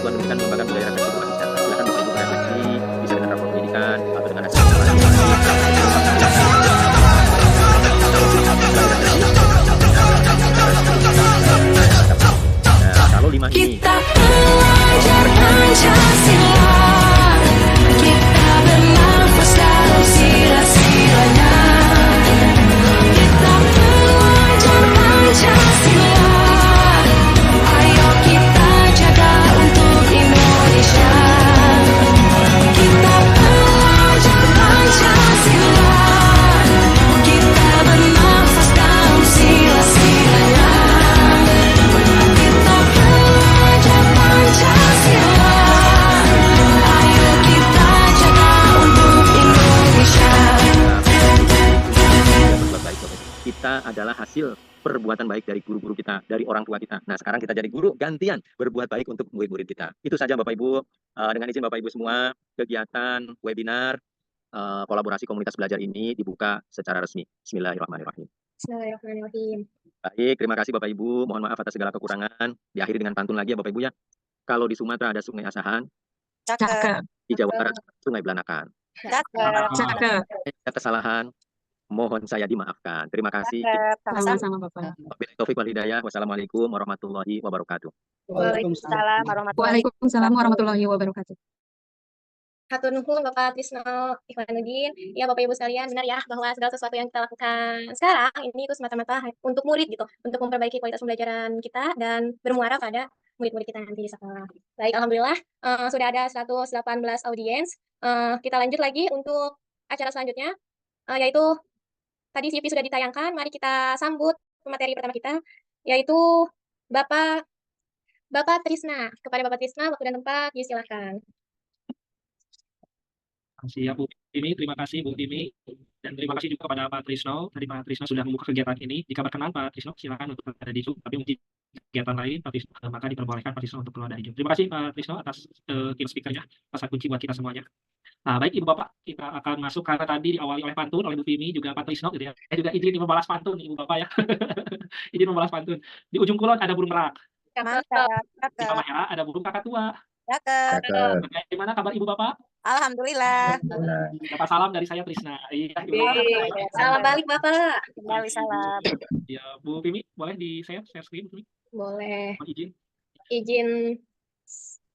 Satuan Pendidikan mengembangkan budaya refleksi berbasis data. Silakan Bapak Ibu berefleksi, bisa dengan rapor pendidikan atau dengan hasil evaluasi. Nah, kalau 5 ini Kita belajar Pancasila, kita bernafas dalam sila-silanya. Kita belajar Pancasila, ayo kita jaga untuk Indonesia. Kita belajar Pancasila, kita bernafas dalam sila-silanya. Kita belajar Pancasila, ayo kita jaga untuk Indonesia. berbuat baik, Bapak Ibu. Kita adalah hasil perbuatan baik dari guru-guru kita, dari orang tua kita. Nah, sekarang kita jadi guru, gantian berbuat baik untuk murid-murid kita. Itu saja Bapak Ibu. Dengan izin Bapak Ibu semua, kegiatan webinar kolaborasi komunitas belajar ini dibuka secara resmi. Bismillahirrahmanirrahim. Bismillahirrahmanirrahim. Baik, terima kasih Bapak Ibu. Mohon maaf atas segala kekurangan. Diakhiri dengan pantun lagi ya Bapak Ibu ya. Kalau di Sumatera ada Sungai Asahan, Cakep. di Jawa Barat Sungai Belanakan. Cakep. Cakep. Ada kesalahan, mohon saya dimaafkan. Terima kasih. Sama-sama Bapak. Wabillahi taufiq wal hidayah. Wassalamualaikum warahmatullahi wabarakatuh. Waalaikumsalam warahmatullahi Waalaikumsalam warahmatullahi wabarakatuh. Hatur nuhun Bapak Trisno Ikhwanuddin. Ya Bapak Ibu sekalian, benar ya bahwa segala sesuatu yang kita lakukan sekarang ini itu semata-mata untuk murid gitu, untuk memperbaiki kualitas pembelajaran kita dan bermuara pada murid-murid kita nanti di sekolah. Baik, alhamdulillah sudah ada 118 audiens. Kita lanjut lagi untuk acara selanjutnya, yaitu tadi CV sudah ditayangkan. Mari kita sambut pemateri pertama kita, yaitu Bapak Trisna. Kepada Bapak Trisna, waktu dan tempat disilakan. Ya Bu Timi, terima kasih Bu Timi, dan terima kasih juga kepada Pak Trisno. Tadi Pak Trisno sudah membuka kegiatan ini. Jika berkenan Pak Trisno, silakan untuk berada di Zoom. Tapi mungkin kegiatan lain, Pak Trisno, maka diperbolehkan Pak Trisno untuk keluar dari Zoom. Terima kasih Pak Trisno atas tim speakernya, pasal kunci buat kita semuanya. Nah, baik Ibu Bapak, kita akan masuk karena tadi diawali oleh pantun oleh Bu Timi juga Pak Trisno gitu ya. Saya juga izin membalas pantun Ibu Bapak ya. Izin membalas pantun. Di ujung kulon ada burung merak, Mantap. di Palmera ada burung kakatua. Cakep. Bagaimana kabar Ibu Bapak? Alhamdulillah. Dapat salam dari saya Trisna. Iya, Ibu Oke, Bapak. salam balik Bapak. Kembali salam. Ya, Bu Timi, boleh di share screen, Bu Timi? Boleh Mohon izin. izin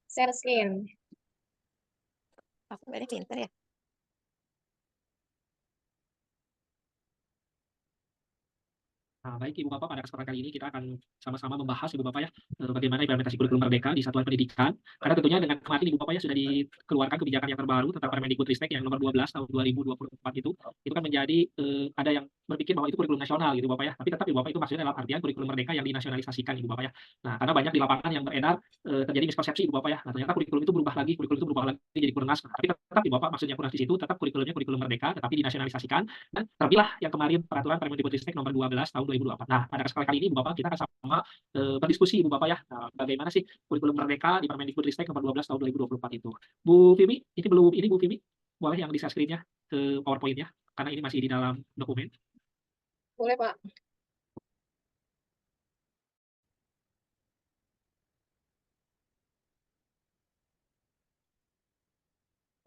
share screen. Aku ini pinter ya. Nah, baik Ibu Bapak, pada kesempatan kali ini kita akan sama-sama membahas Ibu Bapak ya, bagaimana implementasi kurikulum merdeka di satuan pendidikan. Karena tentunya dengan kemarin Ibu Bapak ya sudah dikeluarkan kebijakan yang terbaru tentang Permendikbudristek yang nomor 12 tahun 2024 itu kan menjadi ada yang berpikir bahwa itu kurikulum nasional gitu Bapak ya. Tapi tetap Ibu Bapak itu maksudnya dalam artian kurikulum merdeka yang dinasionalisasikan Ibu Bapak ya. Nah, karena banyak di lapangan yang beredar terjadi miskonsepsi Ibu Bapak ya. Nah, ternyata kurikulum itu berubah lagi jadi kurnas. Tapi tetap Ibu Bapak maksudnya kurnas di situ tetap kurikulumnya kurikulum merdeka tetapi dinasionalisasikan dan terpilah yang kemarin peraturan Permendikbudristek nomor 12 tahun 2024. Nah, pada kesempatan kali ini Ibu Bapak kita akan sama berdiskusi Ibu Bapak ya. Nah, bagaimana sih kurikulum merdeka di Permendikbudristek nomor 12 tahun 2024 itu. Bu Vimi, ini Bu Vimi, boleh yang di-share screen-nya ke PowerPoint-nya karena ini masih di dalam dokumen. Boleh Pak.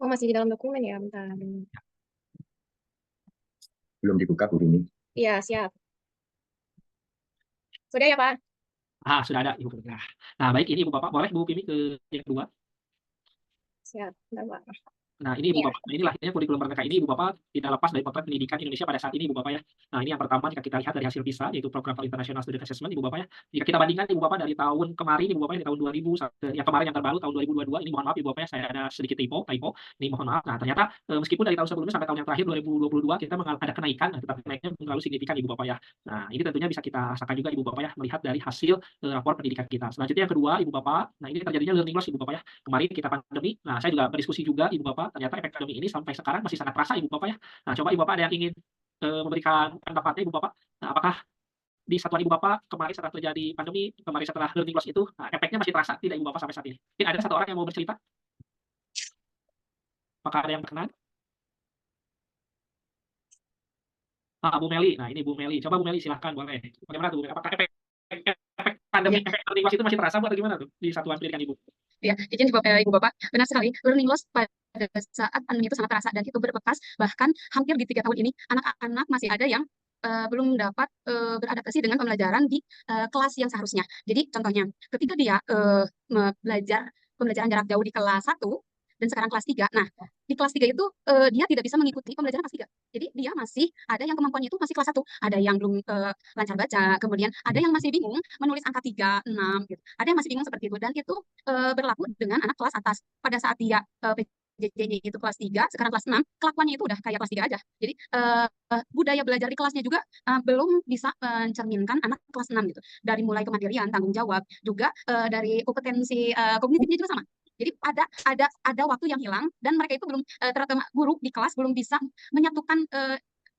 Oh masih di dalam dokumen ya, bentar. Belum dibuka Bu ini. Iya siap. Sudah ya Pak? Sudah ada Ibu. Nah, baik ini Ibu Bapak, boleh Bu Vimi ke yang kedua. Siap, bentar Pak. Nah, ini Ibu Bapak, inilah akhirnya kurikulum merdeka ini Ibu Bapak tidak lepas dari potret pendidikan Indonesia pada saat ini Ibu Bapak ya. Nah, ini yang pertama jika kita lihat dari hasil PISA yaitu Program for International Student Assessment Ibu Bapak ya. Jika kita bandingkan Ibu Bapak dari tahun kemarin Ibu Bapak ya, di tahun 2000 yang kemarin yang terbaru tahun 2022 ini mohon maaf Ibu Bapak ya saya ada sedikit typo. Ini mohon maaf. Nah, ternyata meskipun dari tahun sebelumnya sampai tahun yang terakhir 2022 kita ada kenaikan tetapi naiknya terlalu signifikan Ibu Bapak ya. Nah, ini tentunya bisa kita rasakan juga Ibu Bapak ya melihat dari hasil rapor pendidikan kita. Selanjutnya yang kedua Ibu Bapak, nah ini terjadinya learning loss Ibu Bapak ya. Kemarin kita pandemi. Nah, saya juga berdiskusi juga Ibu Bapak, ternyata efek pandemi ini sampai sekarang masih sangat terasa Ibu Bapak ya. Nah, coba Ibu Bapak ada yang ingin memberikan pendapatnya Ibu Bapak. Nah, apakah di satuan Ibu Bapak kemarin setelah terjadi pandemi, kemarin setelah learning loss itu, nah, efeknya masih terasa tidak Ibu Bapak sampai saat ini? Mungkin ada satu orang yang mau bercerita? Apakah ada yang berkenan? Bu Meli, nah ini Bu Meli. Coba Bu Meli silahkan boleh. Bagaimana tuh? Apakah efek pandemi, efek learning loss itu masih terasa Bu atau gimana tuh di satuan pendidikan Ibu? Ya, izin Ibu Bapak, benar sekali. Learning loss pada saat pandemi itu sangat terasa dan itu berbekas. Bahkan hampir di 3 tahun ini, anak-anak masih ada yang belum dapat beradaptasi dengan pembelajaran di kelas yang seharusnya. Jadi contohnya, ketika dia belajar pembelajaran jarak jauh di kelas 1 dan sekarang kelas 3, nah di kelas 3 itu dia tidak bisa mengikuti pembelajaran kelas 3. Jadi dia masih ada yang kemampuannya itu masih kelas 1, ada yang belum lancar baca, kemudian ada yang masih bingung menulis angka 3, 6 gitu. Ada yang masih bingung seperti itu dan itu berlaku dengan anak kelas atas. Pada saat dia PJJ-nya itu kelas 3, sekarang kelas 6, kelakuannya itu udah kayak kelas 3 aja. Jadi budaya belajar di kelasnya juga belum bisa mencerminkan anak kelas 6 gitu. Dari mulai kemandirian, tanggung jawab, juga dari kompetensi kognitifnya juga sama. Jadi ada waktu yang hilang dan mereka itu belum terutama guru di kelas belum bisa menyatukan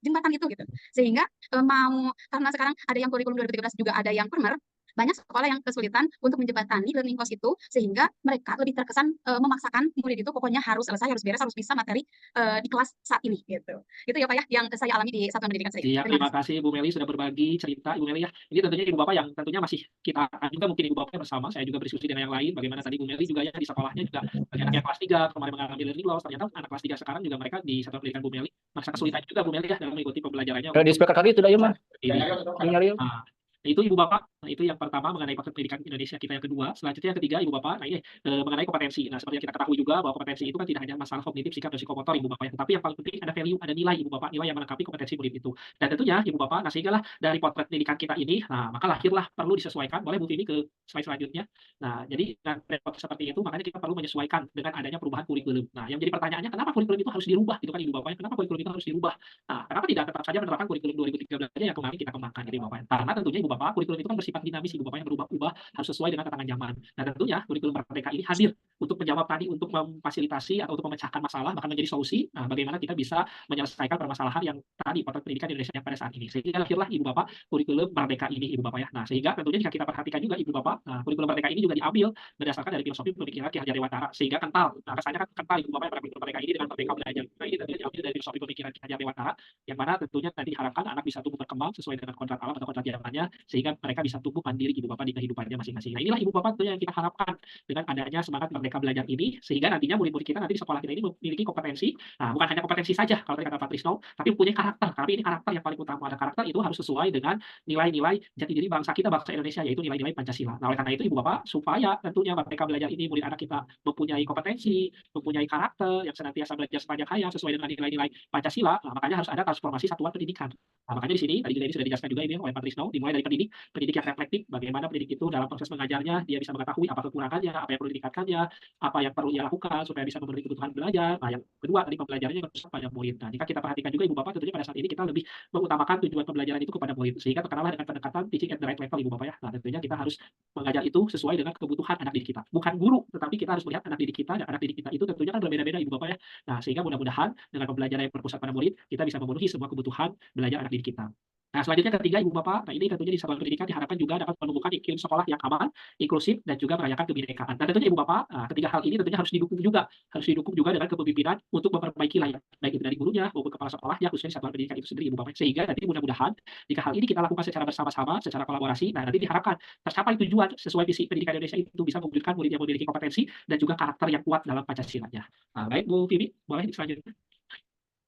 jembatan itu gitu. Sehingga karena sekarang ada yang kurikulum 2013 juga ada yang primer, banyak sekolah yang kesulitan untuk menjembatani learning cost itu sehingga mereka lebih terkesan memaksakan murid itu pokoknya harus selesai, harus beres, harus bisa materi di kelas saat ini gitu. Itu ya Pak ya yang saya alami di satuan pendidikan saya. Iya, terima kasih Bu Meli sudah berbagi cerita Ibu Meli ya. Ini tentunya Ibu Bapak yang tentunya masih kita juga mungkin Ibu Bapak bersama, saya juga berdiskusi dengan yang lain bagaimana tadi Bu Meli juga ya di sekolahnya juga bagi anak yang kelas 3 kemarin mengalami learning loss, ternyata anak kelas 3 sekarang juga mereka di satuan pendidikan Bu Meli merasa kesulitan juga Bu Meli ya dalam mengikuti pembelajarannya. Kalau di speaker tadi itu dah ya mah. Ini. Nyari yuk. Nah, itu Ibu Bapak, nah, itu yang pertama mengenai paket pendidikan Indonesia kita yang kedua. Selanjutnya yang ketiga Ibu Bapak, nah ini mengenai kompetensi. Nah, seperti yang kita ketahui juga bahwa kompetensi itu kan tidak hanya masalah kognitif, sikap, dan psikomotor Ibu Bapak ya, tetapi yang paling penting ada value, ada nilai Ibu Bapak, nilai yang melengkapi kompetensi murid itu. Dan tentunya Ibu Bapak, nah sehinggalah dari potret pendidikan kita ini, nah maka lahirlah perlu disesuaikan. Boleh Bu Vini ke slide selanjutnya. Nah, jadi dengan potret seperti itu makanya kita perlu menyesuaikan dengan adanya perubahan kurikulum. Nah, yang jadi pertanyaannya kenapa kurikulum itu harus dirubah gitu kan Ibu Bapak ya? Kenapa kurikulum itu harus dirubah? Nah, kenapa tidak tetap saja menerapkan kurikulum 2013 aja yang kemarin kita kembangkan gitu Ibu Bapak ya? Karena tentunya Ibu Bapak kurikulum itu kan bersifat dinamis Ibu Bapak yang berubah-ubah harus sesuai dengan tantangan zaman. Nah, tentunya kurikulum Merdeka ini hadir untuk menjawab tadi, untuk memfasilitasi atau untuk memecahkan masalah bahkan menjadi solusi. Nah, bagaimana kita bisa menyelesaikan permasalahan yang tadi potret pendidikan Indonesia yang pada saat ini. Sehingga lahirlah Ibu Bapak kurikulum Merdeka ini Ibu Bapak ya. Nah, sehingga tentunya jika kita perhatikan juga Ibu Bapak, nah, kurikulum Merdeka ini juga diambil berdasarkan dari filosofi pemikiran Ki Hajar Dewantara sehingga kental. Nah, rasanya kan kental Ibu Bapak pada kurikulum Merdeka ini dengan Merdeka Belajar. Nah, ini tentunya diambil dari filosofi pemikiran Ki Hajar Dewantara yang mana tentunya tadi diharapkan anak bisa tumbuh berkembang sesuai dengan kodrat alam atau kodrat zamannya sehingga mereka bisa tumbuh mandiri Ibu Bapak di kehidupannya masing-masing. Nah, inilah Ibu Bapak tentunya yang kita harapkan dengan adanya semangat Merdeka Belajar ini sehingga nantinya murid-murid kita nanti di sekolah kita ini memiliki kompetensi. Nah, bukan hanya kompetensi saja kalau tadi kata Pak Trisno, tapi punya karakter. Tapi ini karakter yang paling utama. Ada karakter itu harus sesuai dengan nilai-nilai jati diri bangsa kita, bangsa Indonesia, yaitu nilai-nilai Pancasila. Nah, oleh karena itu Ibu Bapak supaya tentunya Merdeka Belajar ini murid anak kita mempunyai kompetensi, mempunyai karakter yang senantiasa belajar sepanjang hayat sesuai dengan nilai-nilai Pancasila. Nah, makanya harus ada transformasi satuan pendidikan. Nah, makanya di sini tadi juga ini sudah dijelaskan juga ini oleh Pak Trisno, dimulai dari pendidik yang reflektif, bagaimana pendidik itu dalam proses mengajarnya dia bisa mengetahui apa kekurangannya, apa yang perlu ditingkatkannya, apa yang perlu ia lakukan supaya bisa memenuhi kebutuhan belajar. Nah, yang kedua tadi pembelajarannya berpusat pada murid. Nah, jika kita perhatikan juga Ibu Bapak tentunya pada saat ini kita lebih mengutamakan tujuan pembelajaran itu kepada murid sehingga terkenallah dengan pendekatan teaching at the right level Ibu Bapak ya. Nah, tentunya kita harus mengajar itu sesuai dengan kebutuhan anak didik kita. Bukan guru, tetapi kita harus melihat anak didik kita dan anak didik kita itu tentunya kan berbeda-beda Ibu Bapak ya. Nah, sehingga mudah-mudahan dengan pembelajaran yang berpusat pada murid kita bisa memenuhi semua kebutuhan belajar anak didik kita. Nah, selanjutnya ketiga Ibu Bapak, nah ini tentunya di satuan pendidikan diharapkan juga dapat menemukan iklim sekolah yang aman, inklusif, dan juga merayakan kebinekaan. Dan tentunya Ibu Bapak, ketiga hal ini tentunya harus didukung juga dengan kepemimpinan untuk memperbaiki layanan, baik itu dari gurunya maupun kepala sekolahnya, khususnya di satuan pendidikan itu sendiri Ibu Bapak. Sehingga nanti mudah-mudahan jika hal ini kita lakukan secara bersama-sama, secara kolaborasi, nah nanti diharapkan tercapai tujuan sesuai visi pendidikan Indonesia itu bisa mewujudkan murid yang memiliki kompetensi dan juga karakter yang kuat dalam Pancasilanya. Nah, baik Bu Vivi, boleh selanjutnya.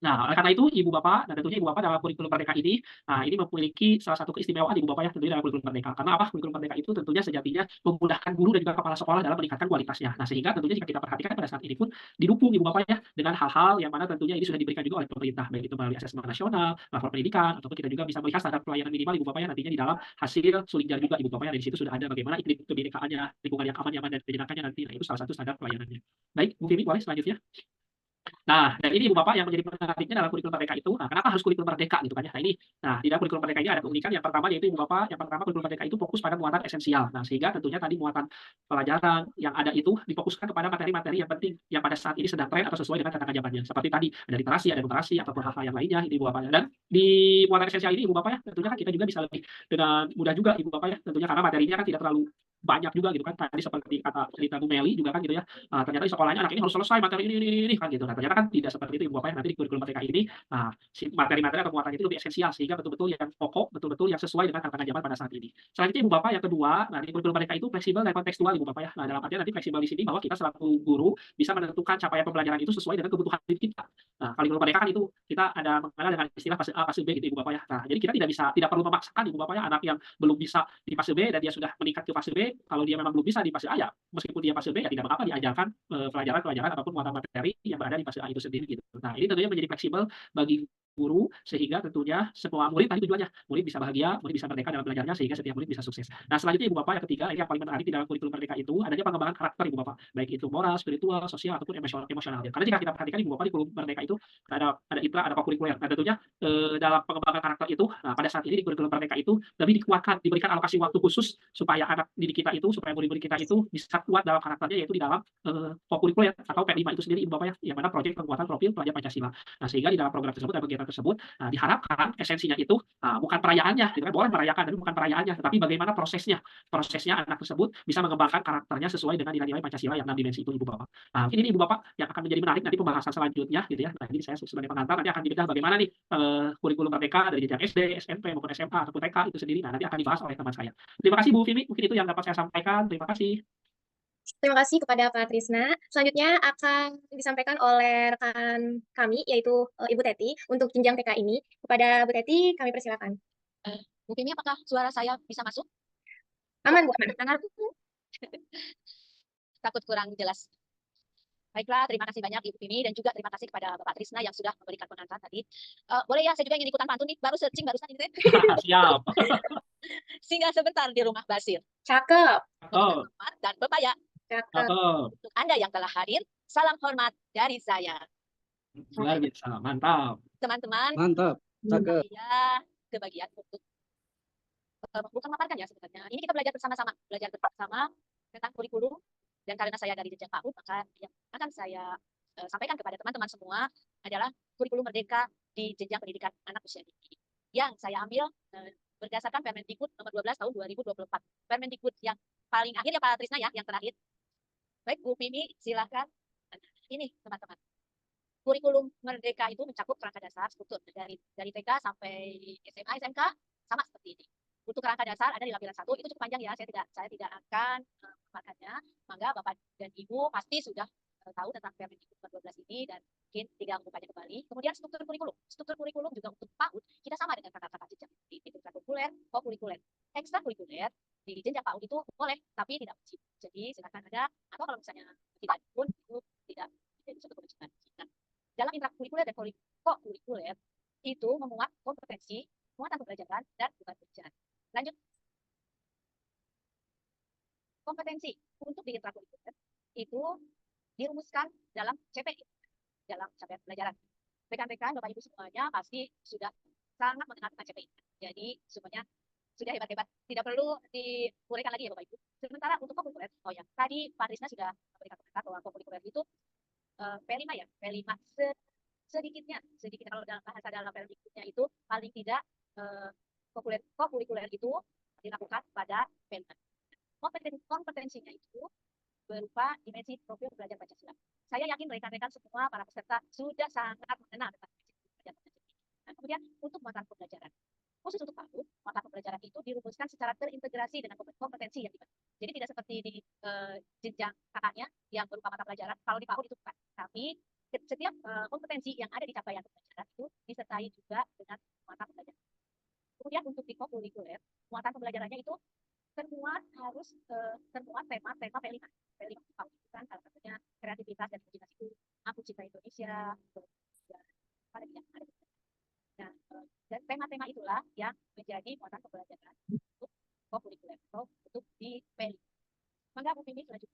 Nah, oleh karena itu Ibu Bapak, dan tentunya Ibu Bapak dalam kurikulum Merdeka ini, nah ini memiliki salah satu keistimewaan Ibu Bapak ya tentunya dalam kurikulum Merdeka. Karena apa? Kurikulum Merdeka itu tentunya sejatinya memudahkan guru dan juga kepala sekolah dalam meningkatkan kualitasnya. Nah, sehingga tentunya jika kita perhatikan pada saat ini pun didukung Ibu Bapak ya dengan hal-hal yang mana tentunya ini sudah diberikan juga oleh pemerintah, baik itu melalui asesmen nasional, lapor pendidikan, ataupun kita juga bisa melihat standar pelayanan minimal Ibu Bapak ya nantinya di dalam hasil suling jari juga Ibu Bapak ya. Dari situ sudah ada bagaimana iklim kebinekaannya, lingkungan yang aman, nyaman, dan menyenangkannya nanti. Nah, itu salah satu standar pelayanannya. Baik, Bu Vivi, boleh selanjutnya. Nah, dan ini Ibu Bapak yang menjadi menariknya dalam kurikulum Merdeka itu, nah kenapa harus kurikulum Merdeka gitu kan ya? Nah ini, di dalam kurikulum Merdeka ini ada keunikan yang pertama yaitu Ibu Bapak, yang pertama kurikulum Merdeka itu fokus pada muatan esensial. Nah, sehingga tentunya tadi muatan pelajaran yang ada itu difokuskan kepada materi-materi yang penting yang pada saat ini sedang tren atau sesuai dengan tantangan zamannya. Seperti tadi ada literasi, ada numerasi ataupun hal-hal yang lainnya ini Ibu Bapak. Dan di muatan esensial ini Ibu Bapak ya, tentunya kan kita juga bisa lebih dengan mudah juga Ibu Bapak ya, tentunya karena materinya kan tidak terlalu banyak juga gitu kan. Tadi seperti kata cerita Bu Meli juga kan gitu ya. Ternyata di sekolahnya anak ini harus selesai materi ini kan gitu. Nah, ternyata Ternyata kan tidak seperti itu Ibu Bapak ya, nanti di kurikulum merdeka ini, materi-materi atau muatannya itu lebih esensial sehingga betul-betul yang pokok, betul-betul yang sesuai dengan tantangan zaman pada saat ini. Selanjutnya Ibu Bapak yang kedua, nah di kurikulum merdeka itu fleksibel dan kontekstual Ibu Bapak ya. Nah dalam artian nanti fleksibel di sini bahwa kita selaku guru bisa menentukan capaian pembelajaran itu sesuai dengan kebutuhan diri kita. Nah, kurikulum merdeka kan itu kita ada mengenal dengan istilah fase A, fase B gitu Ibu Bapak ya. Nah, jadi kita tidak perlu memaksakan Ibu Bapak ya anak yang belum bisa di fase B dan dia sudah meningkat ke fase B, kalau dia memang belum bisa di fase A ya meskipun dia fase B ya tidak mengapa diajarkan pelajaran-pelajaran ataupun muatan materi yang berada di fase A itu sendiri gitu. Nah, ini tentunya menjadi fleksibel bagi guru sehingga tentunya semua murid tadi tujuannya murid bisa bahagia, murid bisa merdeka dalam belajarnya sehingga setiap murid bisa sukses. Nah, selanjutnya Ibu Bapak yang ketiga ini yang paling menarik di dalam kurikulum merdeka itu adanya pengembangan karakter Ibu Bapak, baik itu moral, spiritual, sosial ataupun emosional. Karena jika kita perhatikan Ibu Bapak di kurikulum merdeka itu ada IPRA, ada kokurikuler. Nah, tentunya dalam pengembangan karakter itu, nah pada saat ini di kurikulum merdeka itu lebih dikuatkan, diberikan alokasi waktu khusus supaya anak didik kita itu, supaya murid-murid kita itu bisa kuat dalam karakternya yaitu di dalam kokurikuler atau P5 itu sendiri Ibu Bapak ya, yang mana proyek penguatan profil pelajar Pancasila. Nah, sehingga di dalam program tersebut dan kegiatan tersebut diharapkan esensinya itu bukan perayaannya, gitu kan, boleh merayakan tapi bukan perayaannya, tetapi bagaimana prosesnya anak tersebut bisa mengembangkan karakternya sesuai dengan nilai-nilai Pancasila yang 6 dimensi itu Ibu Bapak. Nah, mungkin ini Ibu Bapak yang akan menjadi menarik nanti pembahasan selanjutnya gitu ya. Nah, ini saya sebagai pengantar nanti akan dibedah bagaimana nih kurikulum merdeka dari jenjang SD, SMP maupun SMA ataupun TK itu sendiri. Nah, nanti akan dibahas oleh teman saya. Terima kasih Bu Vimi, mungkin itu yang dapat saya sampaikan. Terima kasih. Terima kasih kepada Pak Trisna. Selanjutnya akan disampaikan oleh rekan kami, yaitu Ibu Teti, untuk jenjang TK ini. Kepada Bu Teti, kami persilakan. Bu Vimi, apakah suara saya bisa masuk? Aman, Bu, aman. Dengar? Takut kurang jelas. Baiklah, terima kasih banyak Ibu Vimi dan juga terima kasih kepada Bapak Trisna yang sudah memberikan pengantar tadi. Boleh ya, saya juga ingin ikutan pantun nih, baru searching barusan ini. Siap. Singgah sebentar di rumah Basir. Cakep. Oh, Hormat dan pepaya. Cakep. Untuk Anda yang telah hadir, salam hormat dari saya. luar biasa, mantap. Teman-teman, Mantap, cakep. saya kebagian untuk bukan memaparkan ya sebenarnya. Ini kita belajar bersama-sama tentang kurikulum, dan karena saya dari jenjang PAUD, maka yang akan saya sampaikan kepada teman-teman semua adalah kurikulum merdeka di jenjang pendidikan anak usia dini. Yang saya ambil berdasarkan Permendikbud nomor 12 tahun 2024. Permendikbud yang paling akhir ya Pak Trisna ya, yang terakhir. Baik Bu Vimi, silakan. Ini teman-teman. Kurikulum merdeka itu mencakup kerangka dasar struktur dari TK sampai SMA, SMK sama seperti ini. Untuk kerangka dasar ada di lampiran 1, itu cukup panjang ya, saya tidak akan memakannya. Mangga Bapak dan Ibu pasti sudah tahu tentang Permendikbud nomor 12 ini dan mungkin tidak membukanya kembali. Kemudian struktur kurikulum. Struktur kurikulum juga untuk PAUD kita sama dengan kakak-kakak jenjang di intrakurikuler, kokurikuler, ekstrakurikuler di jenjang PAUD itu boleh tapi tidak wajib. Jadi silakan ada, atau kalau misalnya tidak pun itu tidak menjadi suatu kewajiban. Nah, dalam intrakurikuler dan kokurikuler itu memuat kompetensi, muatan pembelajaran dan beban pembelajaran. Lanjut. Kompetensi untuk di intrakurikuler itu dirumuskan dalam CPI, dalam capaian pembelajaran. Rekan-rekan, Bapak Ibu semuanya pasti sudah sangat mengenal tentang CPI. Jadi semuanya sudah hebat-hebat, tidak perlu diuraikan lagi ya Bapak Ibu. Sementara untuk kokurikuler, oh ya, tadi Pak Trisna sudah memberikan komentar bahwa kokurikuler itu P5 ya, P5 sedikit kalau dalam bahasa dalam Permendikbudnya itu paling tidak kokurikuler itu dilakukan pada P5. Kompetensinya itu berupa dimensi profil belajar Pancasila. Saya yakin rekan-rekan semua para peserta sudah sangat mengenal tentang dimensi belajar Pancasila. Nah, kemudian untuk muatan pembelajaran, khusus untuk PAUD, muatan pembelajaran itu dirumuskan secara terintegrasi dengan kompetensi yang dibagi. Jadi tidak seperti di jenjang kakaknya yang berupa mata pelajaran. Kalau di PAUD itu bukan. Tapi setiap kompetensi yang ada di capaian pembelajaran itu disertai juga dengan muatan pembelajaran. Kemudian untuk di kokurikuler, muatan pembelajarannya itu termuat tema P5. P5 itu kan salah satunya kreativitas dan imajinasi, mampu cipta Indonesia, ada yang ada. Nah, dan tema-tema itulah yang menjadi muatan pembelajaran untuk kokurikuler atau untuk di P5. Maka Bu Vimi selanjutnya.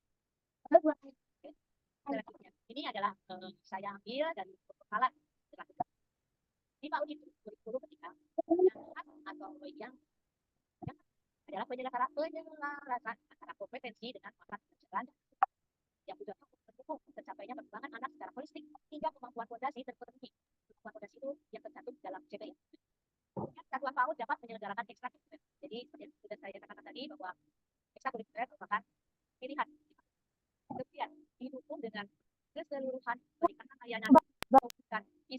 Ini adalah saya ambil dari pengalaman di PAUD itu kurikulum ketika atau yang adalah penyelesaian antara kompetensi dengan muatan pembelajaran yang juga mendukung tercapainya perkembangan anak secara holistik hingga kemampuan fondasi terpenuhi. Kemampuan fondasi itu yang tercantum dalam CPI. Satuan PAUD dapat menyelenggarakan ekstrakurikuler. Jadi seperti yang sudah saya katakan tadi bahwa ekstrakurikuler merupakan pilihan. Kemudian didukung dengan keseluruhan berikan layanan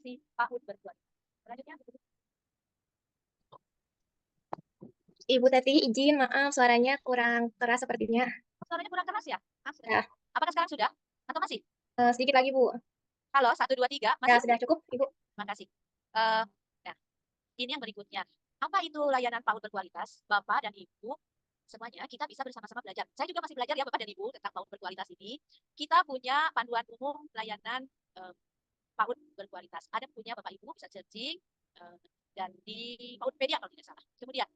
edukasi PAUD berkualitas. Selanjutnya, Ibu Teti, izin, maaf suaranya kurang keras sepertinya. suaranya kurang keras ya? Maaf, Ya. Apakah sekarang sudah? Atau masih? Sedikit lagi, Bu. Halo, 1, 2, 3, Ya, masih? sudah cukup, Ibu. Terima kasih. Nah, ini yang berikutnya. Apa itu layanan PAUD berkualitas? Bapak dan Ibu, semuanya kita bisa bersama-sama belajar. Saya juga masih belajar ya Bapak dan Ibu tentang PAUD berkualitas ini. Kita punya panduan umum layanan PAUD berkualitas. Ada punya Bapak Ibu bisa searching dan di PAUDpedia kalau tidak salah. Kemudian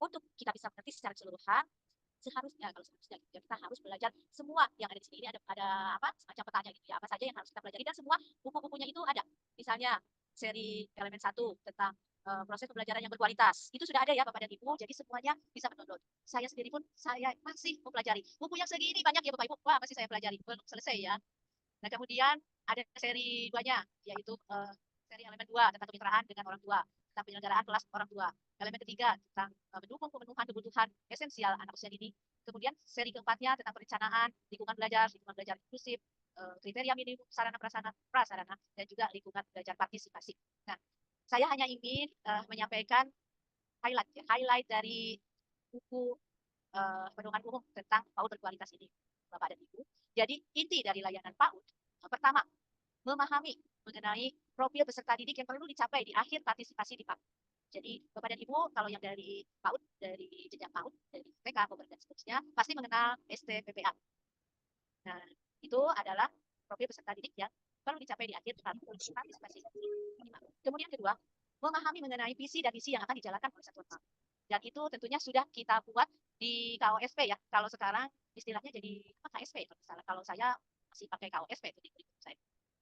untuk kita bisa mengerti secara keseluruhan, seharusnya kita harus belajar semua yang ada di sini. Ini ada apa semacam petanya gitu ya, apa saja yang harus kita pelajari dan semua buku-bukunya itu ada. Misalnya seri elemen 1 tentang proses pembelajaran yang berkualitas. Itu sudah ada ya Bapak dan Ibu, jadi semuanya bisa mendownload. Saya sendiri pun saya masih mempelajari. Buku yang segini banyak ya Bapak Ibu. Wah, masih saya pelajari. Belum selesai ya. Nah, kemudian ada seri 2-nya, yaitu seri elemen 2 tentang kemitraan dengan orang tua, tentang penyelenggaraan kelas orang tua. Elemen ketiga tentang mendukung pemenuhan kebutuhan esensial anak usia dini. Kemudian seri keempatnya tentang perencanaan, lingkungan belajar inklusif, kriteria minimum sarana prasarana, dan juga lingkungan belajar partisipasi. Nah, saya hanya ingin menyampaikan highlight dari buku pedoman umum tentang PAUD berkualitas ini, Bapak dan Ibu. Jadi inti dari layanan PAUD, pertama, memahami mengenai profil peserta didik yang perlu dicapai di akhir partisipasi di PAUD. Jadi Bapak dan Ibu, kalau yang dari PAUD, dari jenjang PAUD, dari TK, dan seterusnya, pasti mengenal STPPA. Nah, itu adalah profil peserta didik yang perlu dicapai di akhir partisipasi. Kemudian kedua, memahami mengenai visi dan misi yang akan dijalankan oleh satuan PAUD. Dan itu tentunya sudah kita buat di KOSP ya. Kalau sekarang istilahnya jadi apa KSP kalau saya masih pakai KOSP itu di kurikulum saya.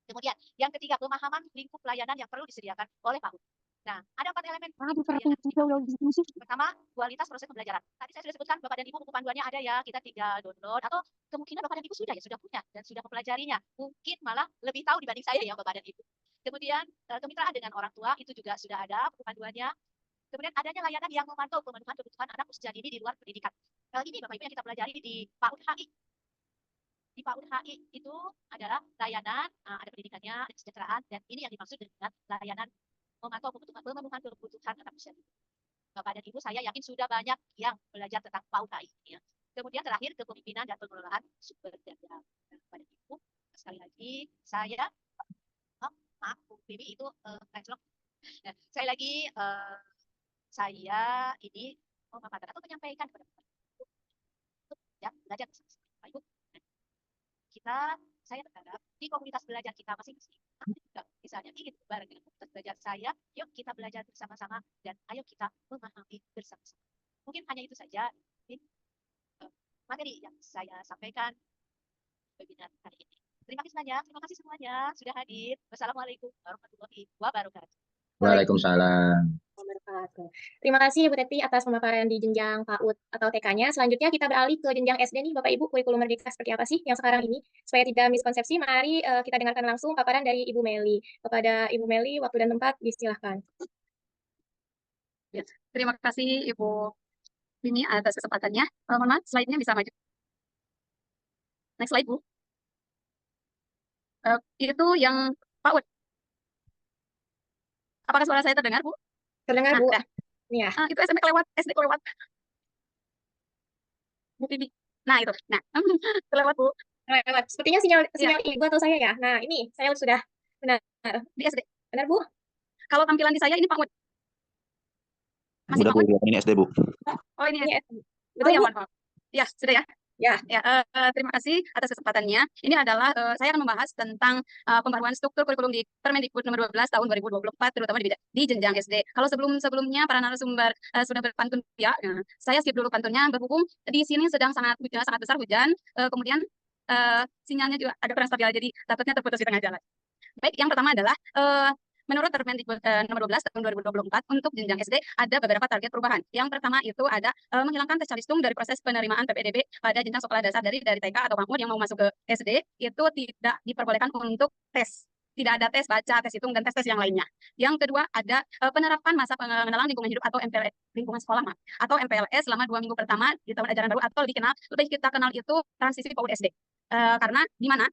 Kemudian yang ketiga, pemahaman lingkup pelayanan yang perlu disediakan oleh PAUD. Nah, ada 4 elemen. Pertama, kualitas proses pembelajaran. Tadi saya sudah sebutkan Bapak dan Ibu buku panduannya ada ya, kita tinggal download atau kemungkinan Bapak dan Ibu sudah punya dan sudah mempelajarinya. Mungkin malah lebih tahu dibanding saya ya Bapak dan Ibu. Kemudian kemitraan dengan orang tua itu juga sudah ada buku panduannya. Kemudian adanya layanan yang memantau pemenuhan kebutuhan anak usia dini di luar pendidikan. Ini Bapak Ibu yang kita pelajari di PAUD HI. Di PAUD HI itu adalah layanan, ada pendidikannya, ada kesejahteraan, dan ini yang dimaksud dengan layanan memantau pemenuhan kebutuhan anak usia dini. Bapak dan Ibu, saya yakin sudah banyak yang belajar tentang PAUD HI. Ya. Kemudian terakhir, kepemimpinan dan pengelolaan sumber daya. Bapak dan Ibu, sekali lagi, saya, maaf, Bu Bibi itu anjlok. Nah, saya lagi, saya ini memaparkan atau menyampaikan kepada Bapak Ibu untuk ya, belajar bersama Bapak Ibu. Saya berharap di komunitas belajar kita masing-masing, misalnya ingin bareng dengan komunitas belajar saya, yuk kita belajar bersama-sama dan ayo kita memahami bersama-sama. Mungkin hanya itu saja materi yang saya sampaikan webinar hari ini. Terima kasih semuanya sudah hadir. Wassalamualaikum warahmatullahi wabarakatuh. Waalaikumsalam. Terima kasih Ibu Teti atas pemaparan di jenjang PAUD atau TK-nya. Selanjutnya kita beralih ke jenjang SD nih Bapak Ibu, kurikulum merdeka seperti apa sih yang sekarang ini? Supaya tidak miskonsepsi, mari kita dengarkan langsung paparan dari Ibu Meli. Kepada Ibu Meli, waktu dan tempat disilahkan. Ya, terima kasih Ibu Bini atas kesempatannya. Mohon maaf, slide-nya bisa maju. Next slide, Bu. Itu yang PAUD. Apakah suara saya terdengar, Bu? Terdengar, Nah, Bu. ya. Ya. Itu SMP kelewat, SD kelewat. Bu Bibi. Nah, itu. Nah, kelewat, Bu. Lewat. Sepertinya sinyal Ibu atau saya ya. Nah, ini saya sudah benar. Di SD. Benar, Bu? Kalau tampilan di saya ini PAUD. Masih Udah, Bu, PAUD? ini SD, Bu. Oh, ini Ini SD. Betul, ya, Bu? maaf. Ya, sudah ya. Ya. Terima kasih atas kesempatannya. Ini adalah saya akan membahas tentang pembaruan struktur kurikulum di Permendikbud nomor 12 tahun 2024 terutama di jenjang SD. Kalau sebelumnya para narasumber sudah berpantun ya, saya skip dulu pantunnya. Berhubung di sini sedang sangat besar hujan, kemudian sinyalnya juga agak kurang stabil jadi takutnya terputus di tengah jalan. Baik, yang pertama adalah menurut Permendikbud nomor 12 tahun 2024 untuk jenjang SD ada beberapa target perubahan. Yang pertama itu ada menghilangkan tes calistung dari proses penerimaan PPDB pada jenjang sekolah dasar dari TK atau PAUD yang mau masuk ke SD itu tidak diperbolehkan untuk tes. Tidak ada tes baca, tes hitung, dan tes-tes yang lainnya. Yang kedua ada penerapan masa pengenalan lingkungan hidup atau MPLS, lingkungan sekolah atau MPLS selama 2 minggu pertama di tahun ajaran baru atau lebih kita kenal itu transisi PAUD SD. Karena di mana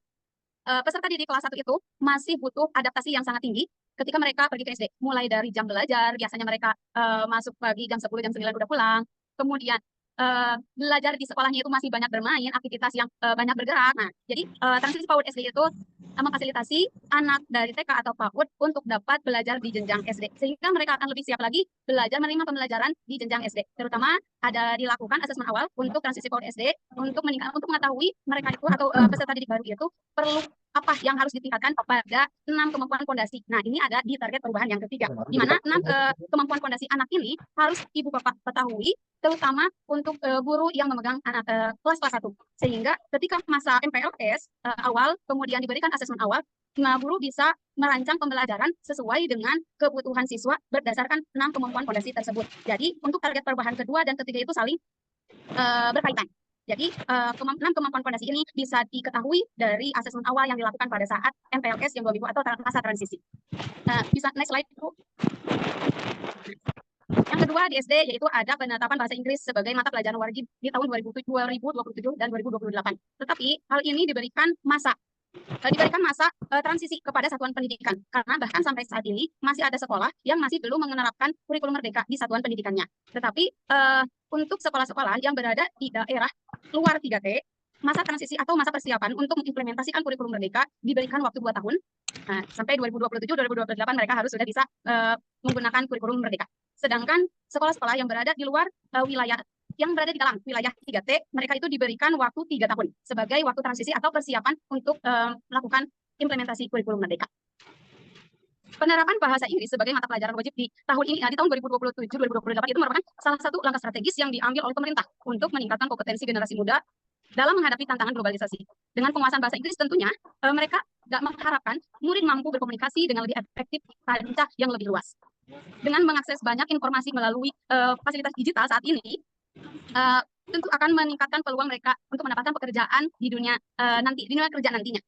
peserta didik kelas 1 itu masih butuh adaptasi yang sangat tinggi ketika mereka pergi ke SD, mulai dari jam belajar, biasanya mereka masuk pagi jam 10, jam 9 udah pulang. Kemudian belajar di sekolahnya itu masih banyak bermain, aktivitas yang banyak bergerak. Nah, jadi transisi PAUD SD itu memfasilitasi anak dari TK atau PAUD untuk dapat belajar di jenjang SD, sehingga mereka akan lebih siap lagi belajar menerima pembelajaran di jenjang SD. Terutama ada dilakukan asesmen awal untuk transisi PAUD SD untuk mengetahui mereka itu atau peserta didik baru itu perlu apa yang harus ditingkatkan pada 6 kemampuan fondasi. Nah, ini ada di target perubahan yang ketiga, di mana 6 kemampuan fondasi anak ini harus ibu bapak ketahui, terutama untuk guru yang memegang anak kelas 1. Sehingga ketika masa MPLS awal, kemudian diberikan asesmen awal, nah guru bisa merancang pembelajaran sesuai dengan kebutuhan siswa berdasarkan 6 kemampuan fondasi tersebut. Jadi, untuk target perubahan kedua dan ketiga itu saling berkaitan. Jadi, 6 kemampuan fondasi ini bisa diketahui dari asesmen awal yang dilakukan pada saat MPLS yang 2 minggu atau masa transisi. Bisa next slide, Bu. Yang kedua di SD yaitu ada penetapan bahasa Inggris sebagai mata pelajaran wajib di tahun 2027 dan 2028. Tetapi hal ini diberikan masa transisi kepada satuan pendidikan, karena bahkan sampai saat ini masih ada sekolah yang masih belum menerapkan kurikulum merdeka di satuan pendidikannya. Tetapi untuk sekolah-sekolah yang berada di daerah luar 3T, masa transisi atau masa persiapan untuk mengimplementasikan kurikulum merdeka diberikan waktu 2 tahun. Nah, sampai 2027-2028 mereka harus sudah bisa menggunakan kurikulum merdeka. Sedangkan sekolah-sekolah yang berada di luar wilayah, yang berada di dalam wilayah 3T, mereka itu diberikan waktu 3 tahun sebagai waktu transisi atau persiapan untuk melakukan implementasi kurikulum merdeka. Penerapan bahasa Inggris sebagai mata pelajaran wajib di tahun ini, di tahun 2027-2028 itu merupakan salah satu langkah strategis yang diambil oleh pemerintah untuk meningkatkan kompetensi generasi muda dalam menghadapi tantangan globalisasi. Dengan penguasaan bahasa Inggris tentunya mereka tidak mengharapkan murid mampu berkomunikasi dengan lebih efektif kancah yang lebih luas. Dengan mengakses banyak informasi melalui fasilitas digital saat ini, tentu akan meningkatkan peluang mereka untuk mendapatkan pekerjaan di dunia kerja nantinya.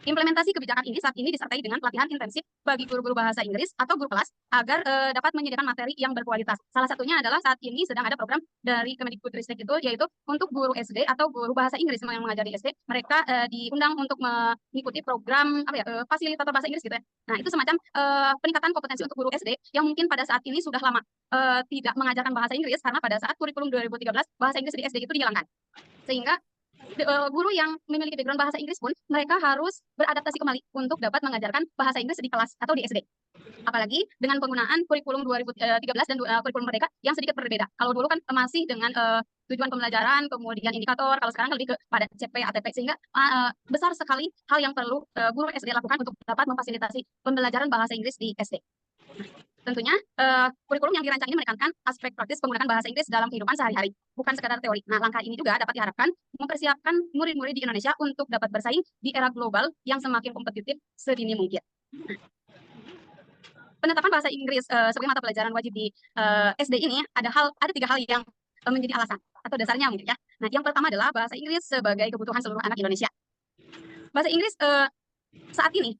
Implementasi kebijakan ini saat ini disertai dengan pelatihan intensif bagi guru-guru bahasa Inggris atau guru kelas agar dapat menyediakan materi yang berkualitas. Salah satunya adalah saat ini sedang ada program dari Kemendikbudristek itu, yaitu untuk guru SD atau guru bahasa Inggris yang mengajar di SD, mereka diundang untuk mengikuti program fasilitator bahasa Inggris gitu ya. Nah, itu semacam peningkatan kompetensi untuk guru SD yang mungkin pada saat ini sudah lama tidak mengajarkan bahasa Inggris, karena pada saat kurikulum 2013 bahasa Inggris di SD itu dihilangkan. Sehingga guru yang memiliki background bahasa Inggris pun mereka harus beradaptasi kembali untuk dapat mengajarkan bahasa Inggris di kelas atau di SD. Apalagi dengan penggunaan kurikulum 2013 dan kurikulum merdeka yang sedikit berbeda. Kalau dulu kan masih dengan tujuan pembelajaran, kemudian indikator, kalau sekarang lebih pada CP, ATP, sehingga besar sekali hal yang perlu guru SD lakukan untuk dapat memfasilitasi pembelajaran bahasa Inggris di SD. Tentunya kurikulum yang dirancang ini menekankan aspek praktis penggunaan bahasa Inggris dalam kehidupan sehari-hari, bukan sekadar teori. Nah, langkah ini juga dapat diharapkan mempersiapkan murid-murid di Indonesia untuk dapat bersaing di era global yang semakin kompetitif sedini mungkin. Penetapan bahasa Inggris sebagai mata pelajaran wajib di SD ini ada 3 hal yang menjadi alasan atau dasarnya mungkin ya. Nah, yang pertama adalah bahasa Inggris sebagai kebutuhan seluruh anak Indonesia. Bahasa Inggris saat ini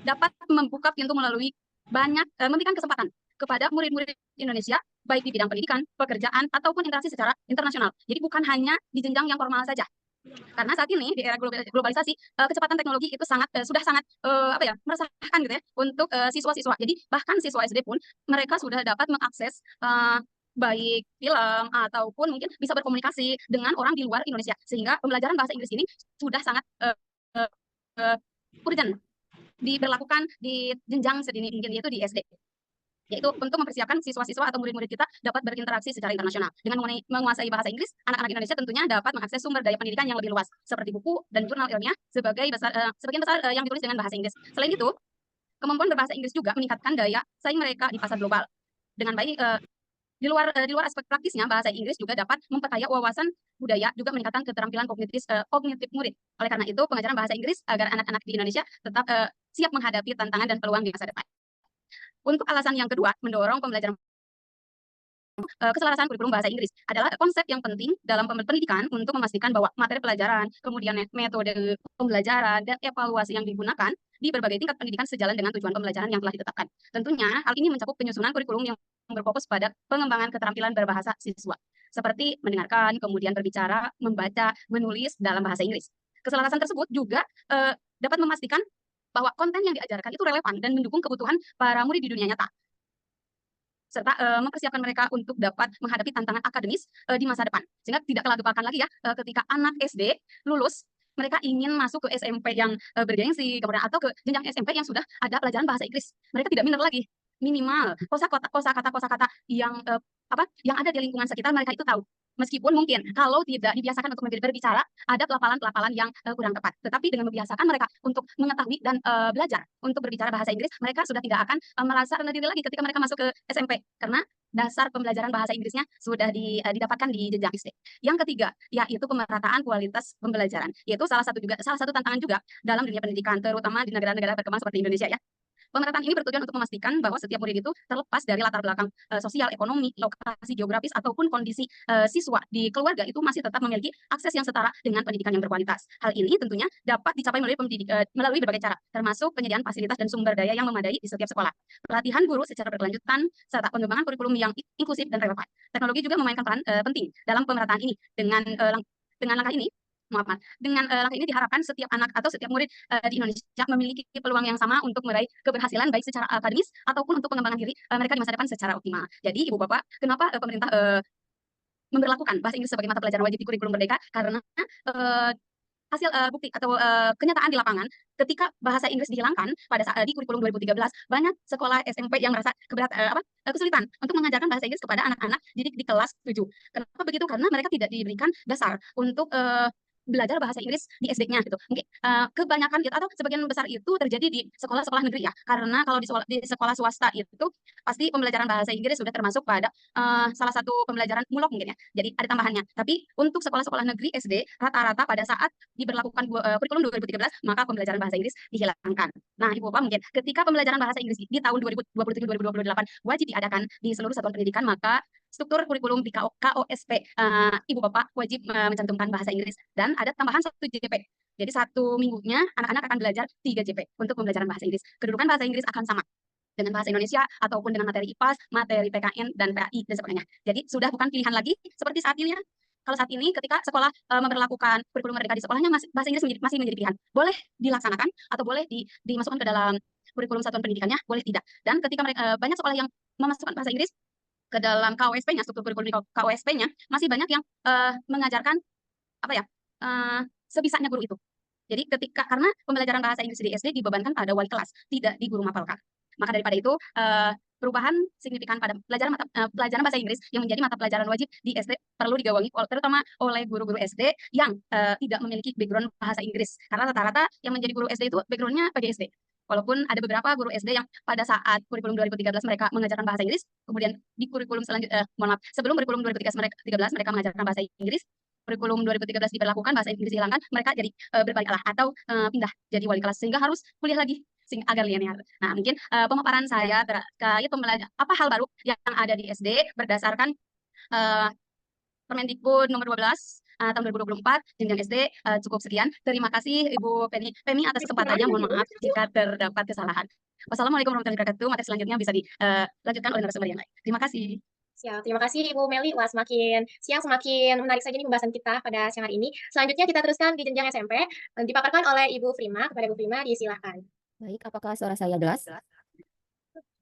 dapat membuka pintu melalui memberikan kesempatan kepada murid-murid Indonesia baik di bidang pendidikan, pekerjaan, ataupun interaksi secara internasional. Jadi bukan hanya di jenjang yang formal saja. Karena saat ini di era globalisasi kecepatan teknologi itu sudah sangat meresahkan gitu ya untuk siswa-siswa. Jadi bahkan siswa SD pun mereka sudah dapat mengakses baik film ataupun mungkin bisa berkomunikasi dengan orang di luar Indonesia, sehingga pembelajaran bahasa Inggris ini sudah sangat urgent diberlakukan di jenjang sedini mungkin, yaitu di SD, yaitu untuk mempersiapkan siswa-siswa atau murid-murid kita dapat berinteraksi secara internasional. Dengan menguasai bahasa Inggris, anak-anak Indonesia tentunya dapat mengakses sumber daya pendidikan yang lebih luas seperti buku dan jurnal ilmiah sebagian besar yang ditulis dengan bahasa Inggris. Selain itu, kemampuan berbahasa Inggris juga meningkatkan daya saing mereka di pasar global. Dengan baik di luar aspek praktisnya, bahasa Inggris juga dapat memperkaya wawasan budaya, juga meningkatkan keterampilan kognitif murid. Oleh karena itu, pengajaran bahasa Inggris agar anak-anak di Indonesia tetap siap menghadapi tantangan dan peluang di masa depan. Untuk alasan yang kedua, mendorong pembelajaran keselarasan kurikulum bahasa Inggris adalah konsep yang penting dalam pendidikan untuk memastikan bahwa materi pelajaran, kemudian metode pembelajaran, dan evaluasi yang digunakan di berbagai tingkat pendidikan sejalan dengan tujuan pembelajaran yang telah ditetapkan. Tentunya, hal ini mencakup penyusunan kurikulum yang berfokus pada pengembangan keterampilan berbahasa siswa, seperti mendengarkan, kemudian berbicara, membaca, menulis dalam bahasa Inggris. Keselarasan tersebut juga dapat memastikan bahwa konten yang diajarkan itu relevan dan mendukung kebutuhan para murid di dunia nyata, serta mempersiapkan mereka untuk dapat menghadapi tantangan akademis di masa depan. Sehingga tidak kelagapakan lagi ya ketika anak SD lulus, mereka ingin masuk ke SMP yang bergengsi, kemudian atau ke jenjang SMP yang sudah ada pelajaran bahasa Inggris. Mereka tidak minder lagi. Minimal kosakata yang yang ada di lingkungan sekitar mereka itu tahu. Meskipun mungkin kalau tidak dibiasakan untuk berbicara, ada pelafalan-pelafalan yang kurang tepat. Tetapi dengan membiasakan mereka untuk mengetahui dan belajar untuk berbicara bahasa Inggris, mereka sudah tidak akan merasa rendah diri lagi ketika mereka masuk ke SMP. Karena dasar pembelajaran bahasa Inggrisnya sudah didapatkan di jenjang SD. Yang ketiga, yaitu pemerataan kualitas pembelajaran. Yaitu salah satu tantangan juga dalam dunia pendidikan, terutama di negara-negara berkembang seperti Indonesia ya. Pemerataan ini bertujuan untuk memastikan bahwa setiap murid itu terlepas dari latar belakang sosial, ekonomi, lokasi geografis, ataupun kondisi siswa di keluarga itu masih tetap memiliki akses yang setara dengan pendidikan yang berkualitas. Hal ini tentunya dapat dicapai melalui berbagai cara, termasuk penyediaan fasilitas dan sumber daya yang memadai di setiap sekolah, pelatihan guru secara berkelanjutan, serta pengembangan kurikulum yang inklusif dan relevan. Teknologi juga memainkan peran penting dalam pemerataan ini. Dengan langkah ini diharapkan setiap anak atau setiap murid di Indonesia memiliki peluang yang sama untuk meraih keberhasilan baik secara akademis ataupun untuk pengembangan diri mereka di masa depan secara optimal. Jadi Ibu Bapak, kenapa pemerintah memberlakukan bahasa Inggris sebagai mata pelajaran wajib di kurikulum merdeka? Karena hasil bukti atau kenyataan di lapangan ketika bahasa Inggris dihilangkan pada saat di kurikulum 2013, banyak sekolah SMP yang merasa kesulitan untuk mengajarkan bahasa Inggris kepada anak-anak didik di kelas 7. Kenapa begitu? Karena mereka tidak diberikan dasar untuk belajar bahasa Inggris di SD-nya gitu. Mungkin kebanyakan gitu atau sebagian besar itu terjadi di sekolah-sekolah negeri ya. Karena kalau di sekolah swasta itu pasti pembelajaran bahasa Inggris sudah termasuk pada salah satu pembelajaran mulok mungkin ya. Jadi ada tambahannya. Tapi untuk sekolah-sekolah negeri SD rata-rata pada saat diberlakukan kurikulum 2013 maka pembelajaran bahasa Inggris dihilangkan. Nah, Ibu Bapak mungkin ketika pembelajaran bahasa Inggris di tahun 2027-2028 wajib diadakan di seluruh satuan pendidikan, maka struktur kurikulum di KOSP Ibu Bapak wajib mencantumkan bahasa Inggris dan ada tambahan 1 JP. Jadi 1 minggunya anak-anak akan belajar 3 JP untuk pembelajaran bahasa Inggris. Kedudukan bahasa Inggris akan sama dengan bahasa Indonesia ataupun dengan materi IPAS, materi PKN, dan PAI, dan sebagainya. Jadi sudah bukan pilihan lagi seperti saat ini ya. Kalau saat ini ketika sekolah memperlakukan kurikulum merdeka di sekolahnya, bahasa Inggris masih menjadi pilihan. Boleh dilaksanakan atau boleh dimasukkan ke dalam kurikulum satuan pendidikannya, boleh tidak. Dan ketika banyak sekolah yang memasukkan bahasa Inggris ke dalam KOSP-nya, struktur kurikulum di KOSP-nya, masih banyak yang mengajarkan sebisanya guru itu. Jadi karena pembelajaran bahasa Inggris di SD dibebankan pada wali kelas, tidak di guru mapelkar. Maka daripada itu perubahan signifikan pada pelajaran bahasa Inggris yang menjadi mata pelajaran wajib di SD perlu digawangi terutama oleh guru-guru SD yang tidak memiliki background bahasa Inggris. Karena rata-rata yang menjadi guru SD itu background-nya PGSD. Walaupun ada beberapa guru SD yang pada saat kurikulum 2013 mereka mengajarkan bahasa Inggris, kemudian di kurikulum selanjutnya, sebelum kurikulum 2013 mereka mengajarkan bahasa Inggris, kurikulum 2013 diberlakukan, bahasa Inggris dihilangkan, mereka jadi berbalik arah atau pindah jadi wali kelas sehingga harus kuliah lagi agar linear. Nah, mungkin pemaparan saya terkait apa hal baru yang ada di SD berdasarkan Permendikbud nomor 12 tahun 2024 jenjang SD cukup sekian. Terima kasih Ibu Pemi atas kesempatannya. Mohon maaf jika terdapat kesalahan. Wassalamualaikum warahmatullahi wabarakatuh. Materi selanjutnya bisa dilanjutkan oleh narasumber yang lain. Terima kasih. Siap, terima kasih Ibu Meli. Wah, semakin siang semakin menarik saja nih pembahasan kita pada siang hari ini. Selanjutnya kita teruskan di jenjang SMP, dipaparkan oleh Ibu Prima. Kepada Ibu Prima, disilahkan. Baik, apakah suara saya jelas?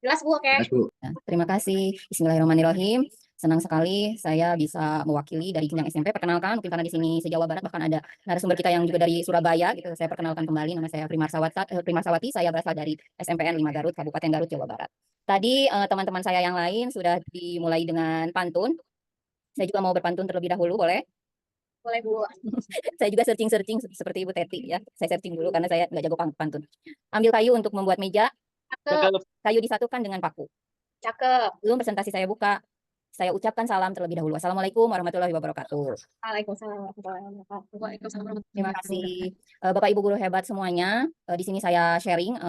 Jelas Bu, oke. Nah, terima kasih. Bismillahirrahmanirrahim. Senang sekali saya bisa mewakili dari jenjang SMP. Perkenalkan, mungkin karena di sini se-Jawa Barat bahkan ada narasumber kita yang juga dari Surabaya gitu. Saya perkenalkan kembali, nama saya Primarsawati. Saya berasal dari SMPN 5 Garut, Kabupaten Garut, Jawa Barat. Tadi teman-teman saya yang lain sudah dimulai dengan pantun. Saya juga mau berpantun terlebih dahulu, boleh? Boleh Bu. Saya juga searching seperti Ibu Teti ya. Saya searching dulu karena saya nggak jago pantun. Ambil kayu untuk membuat meja. Cakep. Kayu disatukan dengan paku. Cakep. Sebelum presentasi saya buka, saya ucapkan salam terlebih dahulu. Assalamualaikum warahmatullahi wabarakatuh. Waalaikumsalam warahmatullahi wabarakatuh. Terima kasih Bapak Ibu guru hebat semuanya. Di sini saya sharing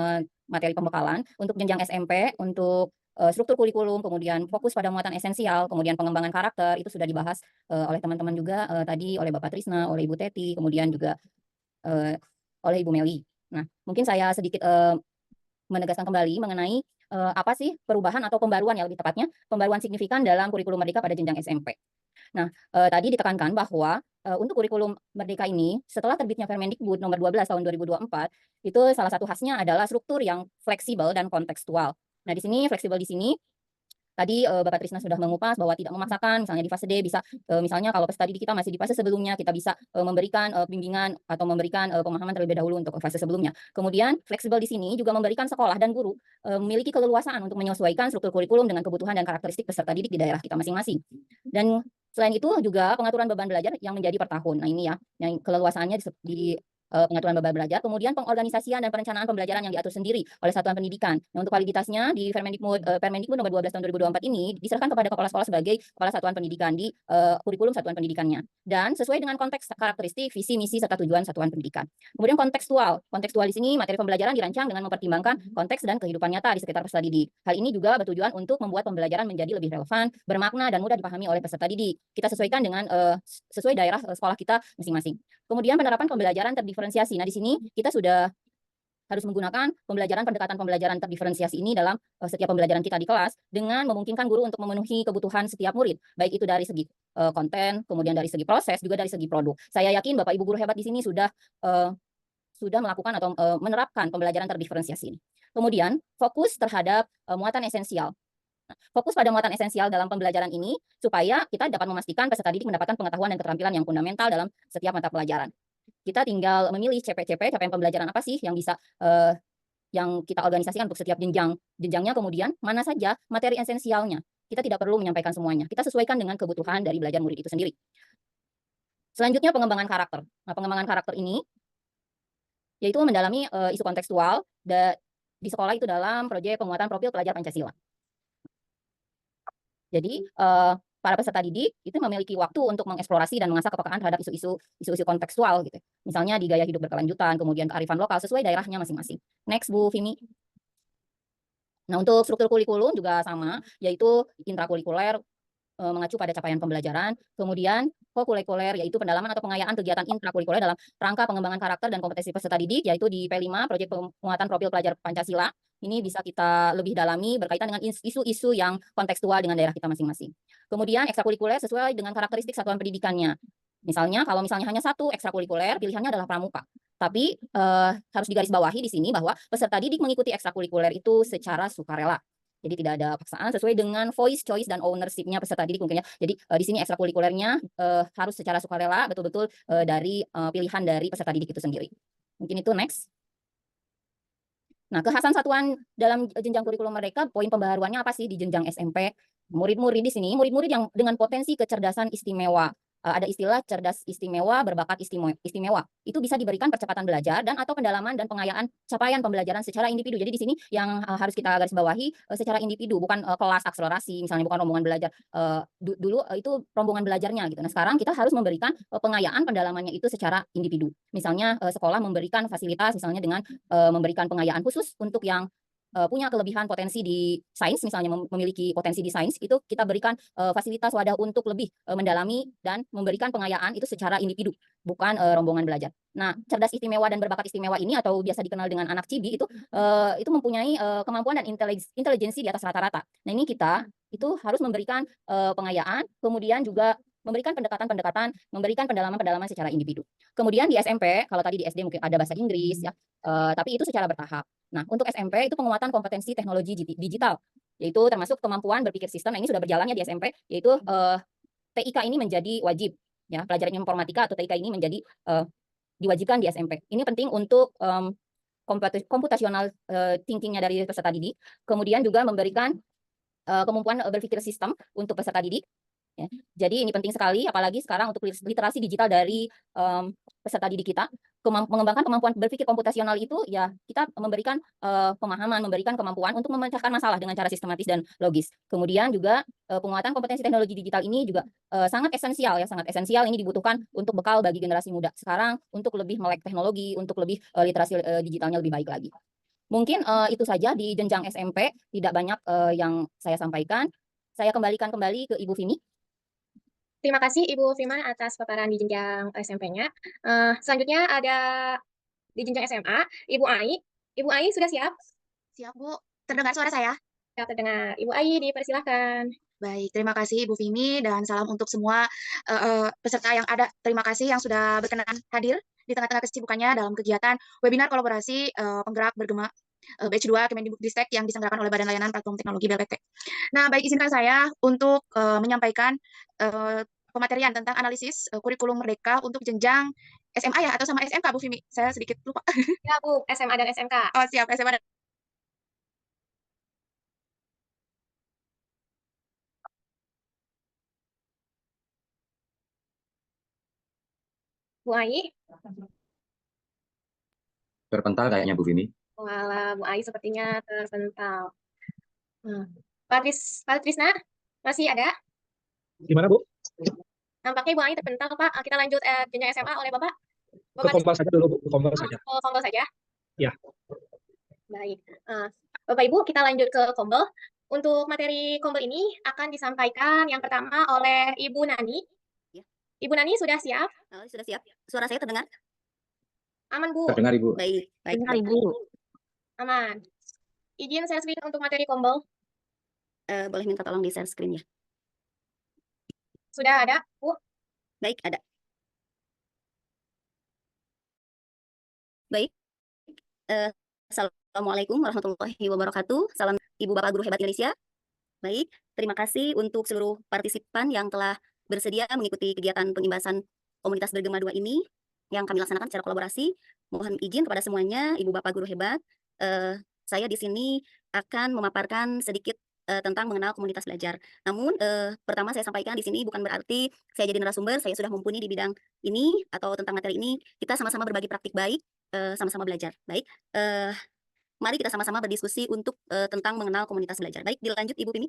materi pembekalan untuk jenjang SMP, untuk struktur kurikulum, kemudian fokus pada muatan esensial, kemudian pengembangan karakter, itu sudah dibahas oleh teman-teman juga tadi oleh Bapak Trisna, oleh Ibu Teti, kemudian juga oleh Ibu Meli. Nah, mungkin saya sedikit menegaskan kembali mengenai apa sih perubahan atau pembaruan ya lebih tepatnya, pembaruan signifikan dalam kurikulum merdeka pada jenjang SMP. Nah, tadi ditekankan bahwa untuk kurikulum Merdeka ini setelah terbitnya Permendikbud nomor 12 tahun 2024 itu salah satu khasnya adalah struktur yang fleksibel dan kontekstual. Nah, di sini fleksibel di sini tadi Bapak Trisna sudah mengupas bahwa tidak memaksakan, misalnya di fase D bisa misalnya kalau peserta didik kita masih di fase sebelumnya, kita bisa memberikan bimbingan atau memberikan pemahaman terlebih dahulu untuk fase sebelumnya. Kemudian fleksibel di sini juga memberikan sekolah dan guru memiliki keleluasaan untuk menyesuaikan struktur kurikulum dengan kebutuhan dan karakteristik peserta didik di daerah kita masing-masing. Dan selain itu juga pengaturan beban belajar yang menjadi per tahun. Nah ini ya, yang keleluasaannya di pengaturan beban belajar, kemudian pengorganisasian dan perencanaan pembelajaran yang diatur sendiri oleh satuan pendidikan. Nah, untuk validitasnya di Permendikbud nomor 12 tahun 2024 ini diserahkan kepada kepala sekolah sebagai kepala satuan pendidikan di kurikulum satuan pendidikannya dan sesuai dengan konteks karakteristik, visi, misi serta tujuan satuan pendidikan. Kemudian kontekstual. Kontekstual di sini materi pembelajaran dirancang dengan mempertimbangkan konteks dan kehidupan nyata di sekitar peserta didik. Hal ini juga bertujuan untuk membuat pembelajaran menjadi lebih relevan, bermakna dan mudah dipahami oleh peserta didik. Kita sesuaikan dengan sesuai daerah sekolah kita masing-masing. Kemudian penerapan pembelajaran terdiferensiasi. Nah, di sini kita sudah harus menggunakan pendekatan pembelajaran terdiferensiasi ini dalam setiap pembelajaran kita di kelas dengan memungkinkan guru untuk memenuhi kebutuhan setiap murid, baik itu dari segi konten, kemudian dari segi proses, juga dari segi produk. Saya yakin Bapak Ibu guru hebat di sini sudah melakukan atau menerapkan pembelajaran terdiferensiasi ini. Kemudian fokus terhadap muatan esensial. Fokus pada muatan esensial dalam pembelajaran ini supaya kita dapat memastikan peserta didik mendapatkan pengetahuan dan keterampilan yang fundamental dalam setiap mata pelajaran. Kita tinggal memilih capaian pembelajaran apa sih yang bisa yang kita organisasikan untuk setiap jenjangnya, kemudian mana saja materi esensialnya. Kita tidak perlu menyampaikan semuanya. Kita sesuaikan dengan kebutuhan dari belajar murid itu sendiri. Selanjutnya pengembangan karakter. Nah, pengembangan karakter ini yaitu mendalami isu kontekstual di sekolah itu dalam proyek penguatan profil pelajar Pancasila. Jadi para peserta didik itu memiliki waktu untuk mengeksplorasi dan mengasah kepekaan terhadap isu-isu kontekstual gitu. Misalnya di gaya hidup berkelanjutan, kemudian kearifan lokal sesuai daerahnya masing-masing. Next Bu Vimi. Nah, untuk struktur kurikulum juga sama, yaitu intrakurikuler mengacu pada capaian pembelajaran, kemudian kokurikuler yaitu pendalaman atau pengayaan kegiatan intrakurikuler dalam rangka pengembangan karakter dan kompetensi peserta didik, yaitu di P5 proyek penguatan profil pelajar Pancasila. Ini bisa kita lebih dalami berkaitan dengan isu-isu yang kontekstual dengan daerah kita masing-masing. Kemudian ekstrakurikuler sesuai dengan karakteristik satuan pendidikannya. Misalnya kalau hanya satu ekstrakurikuler, pilihannya adalah pramuka. Tapi harus digarisbawahi di sini bahwa peserta didik mengikuti ekstrakurikuler itu secara sukarela. Jadi tidak ada paksaan sesuai dengan voice, choice, dan ownership-nya peserta didik mungkin ya. Jadi di sini ekstrakurikulernya harus secara sukarela, betul-betul dari pilihan dari peserta didik itu sendiri. Mungkin itu next. Nah, kekhasan satuan dalam jenjang kurikulum mereka, poin pembaharuannya apa sih di jenjang SMP? Murid-murid di sini, murid-murid yang dengan potensi kecerdasan istimewa. Ada istilah cerdas istimewa, berbakat istimewa. Itu bisa diberikan percepatan belajar dan atau pendalaman dan pengayaan capaian pembelajaran secara individu. Jadi di sini yang harus kita garis bawahi secara individu, bukan kelas akselerasi, misalnya bukan rombongan belajar. Dulu itu rombongan belajarnya gitu. Nah, sekarang kita harus memberikan pengayaan pendalamannya itu secara individu. Misalnya sekolah memberikan fasilitas misalnya dengan memberikan pengayaan khusus untuk yang punya kelebihan potensi di sains, misalnya memiliki potensi di sains, itu kita berikan fasilitas wadah untuk lebih mendalami dan memberikan pengayaan itu secara individu, bukan rombongan belajar. Nah, cerdas istimewa dan berbakat istimewa ini atau biasa dikenal dengan anak cibi itu mempunyai kemampuan dan intelijensi di atas rata-rata. Nah, ini kita itu harus memberikan pengayaan, kemudian juga memberikan pendekatan-pendekatan, memberikan pendalaman-pendalaman secara individu. Kemudian di SMP, kalau tadi di SD mungkin ada bahasa Inggris ya, tapi itu secara bertahap. Nah, untuk SMP itu penguatan kompetensi teknologi digital, yaitu termasuk kemampuan berpikir sistem. Nah, ini sudah berjalan ya di SMP, yaitu TIK ini menjadi wajib, ya pelajaran informatika atau TIK ini menjadi diwajibkan di SMP. Ini penting untuk computational thinkingnya dari peserta didik. Kemudian juga memberikan kemampuan berpikir sistem untuk peserta didik. Ya. Jadi ini penting sekali, apalagi sekarang untuk literasi digital dari peserta didik kita, mengembangkan kemampuan berpikir komputasional itu ya kita memberikan pemahaman, memberikan kemampuan untuk memecahkan masalah dengan cara sistematis dan logis. Kemudian juga penguatan kompetensi teknologi digital ini juga sangat esensial ya, sangat esensial. Ini dibutuhkan untuk bekal bagi generasi muda sekarang untuk lebih melek teknologi, untuk lebih literasi digitalnya lebih baik lagi. Mungkin itu saja di jenjang SMP, tidak banyak yang saya sampaikan. Saya kembalikan kembali ke Ibu Vini. Terima kasih Ibu Firman atas paparan di jenjang SMP-nya. Selanjutnya ada di jenjang SMA, Ibu Ai. Ibu Ai sudah siap? Siap, Bu. Terdengar suara saya? Siap terdengar. Ibu Ai dipersilahkan. Baik, terima kasih Ibu Vini dan salam untuk semua peserta yang ada. Terima kasih yang sudah berkenan hadir di tengah-tengah kesibukannya dalam kegiatan webinar kolaborasi penggerak bergema batch 2 Kemendikbudristek yang diselenggarakan oleh Badan Layanan Platform Teknologi BLPT. Nah, baik izinkan saya untuk menyampaikan pematerian tentang analisis kurikulum merdeka untuk jenjang SMA ya atau sama SMK Bu Vini? Saya sedikit lupa. Ya, Bu, SMA dan SMK. Oh, siap, SMA dan Bu Ai. Terpental kayaknya Bu Vini. Walah, Bu Ai sepertinya terpental. Pak Trisna, masih ada? Gimana, Bu? Nampaknya Bu Ai terpental, Pak. Kita lanjut jenjang SMA oleh Bapak. Ke kompal saja dulu, Bu. Ke kompal saja. Kombel saja? Ya. Baik. Bapak Ibu, kita lanjut ke kombel. Untuk materi kombel ini akan disampaikan yang pertama oleh Ibu Nani. Ya. Ibu Nani sudah siap? Sudah siap. Suara saya terdengar? Aman, Bu? Terdengar Ibu. Baik, baik. Dengar Ibu. Aman. Izin share screen untuk materi kombel. Boleh minta tolong di share screen ya? Sudah ada, Bu? Baik, ada. Baik. Assalamualaikum warahmatullahi wabarakatuh. Salam Ibu Bapak Guru Hebat Indonesia. Baik, terima kasih untuk seluruh partisipan yang telah bersedia mengikuti kegiatan pengimbasan komunitas bergema 2 ini yang kami laksanakan secara kolaborasi. Mohon izin kepada semuanya, Ibu Bapak Guru Hebat. Saya di sini akan memaparkan sedikit tentang mengenal komunitas belajar. Namun, pertama saya sampaikan di sini bukan berarti saya jadi narasumber, saya sudah mumpuni di bidang ini atau tentang materi ini. Kita sama-sama berbagi praktik baik, sama-sama belajar. Baik, mari kita sama-sama berdiskusi untuk tentang mengenal komunitas belajar. Baik, dilanjut Ibu Pimi.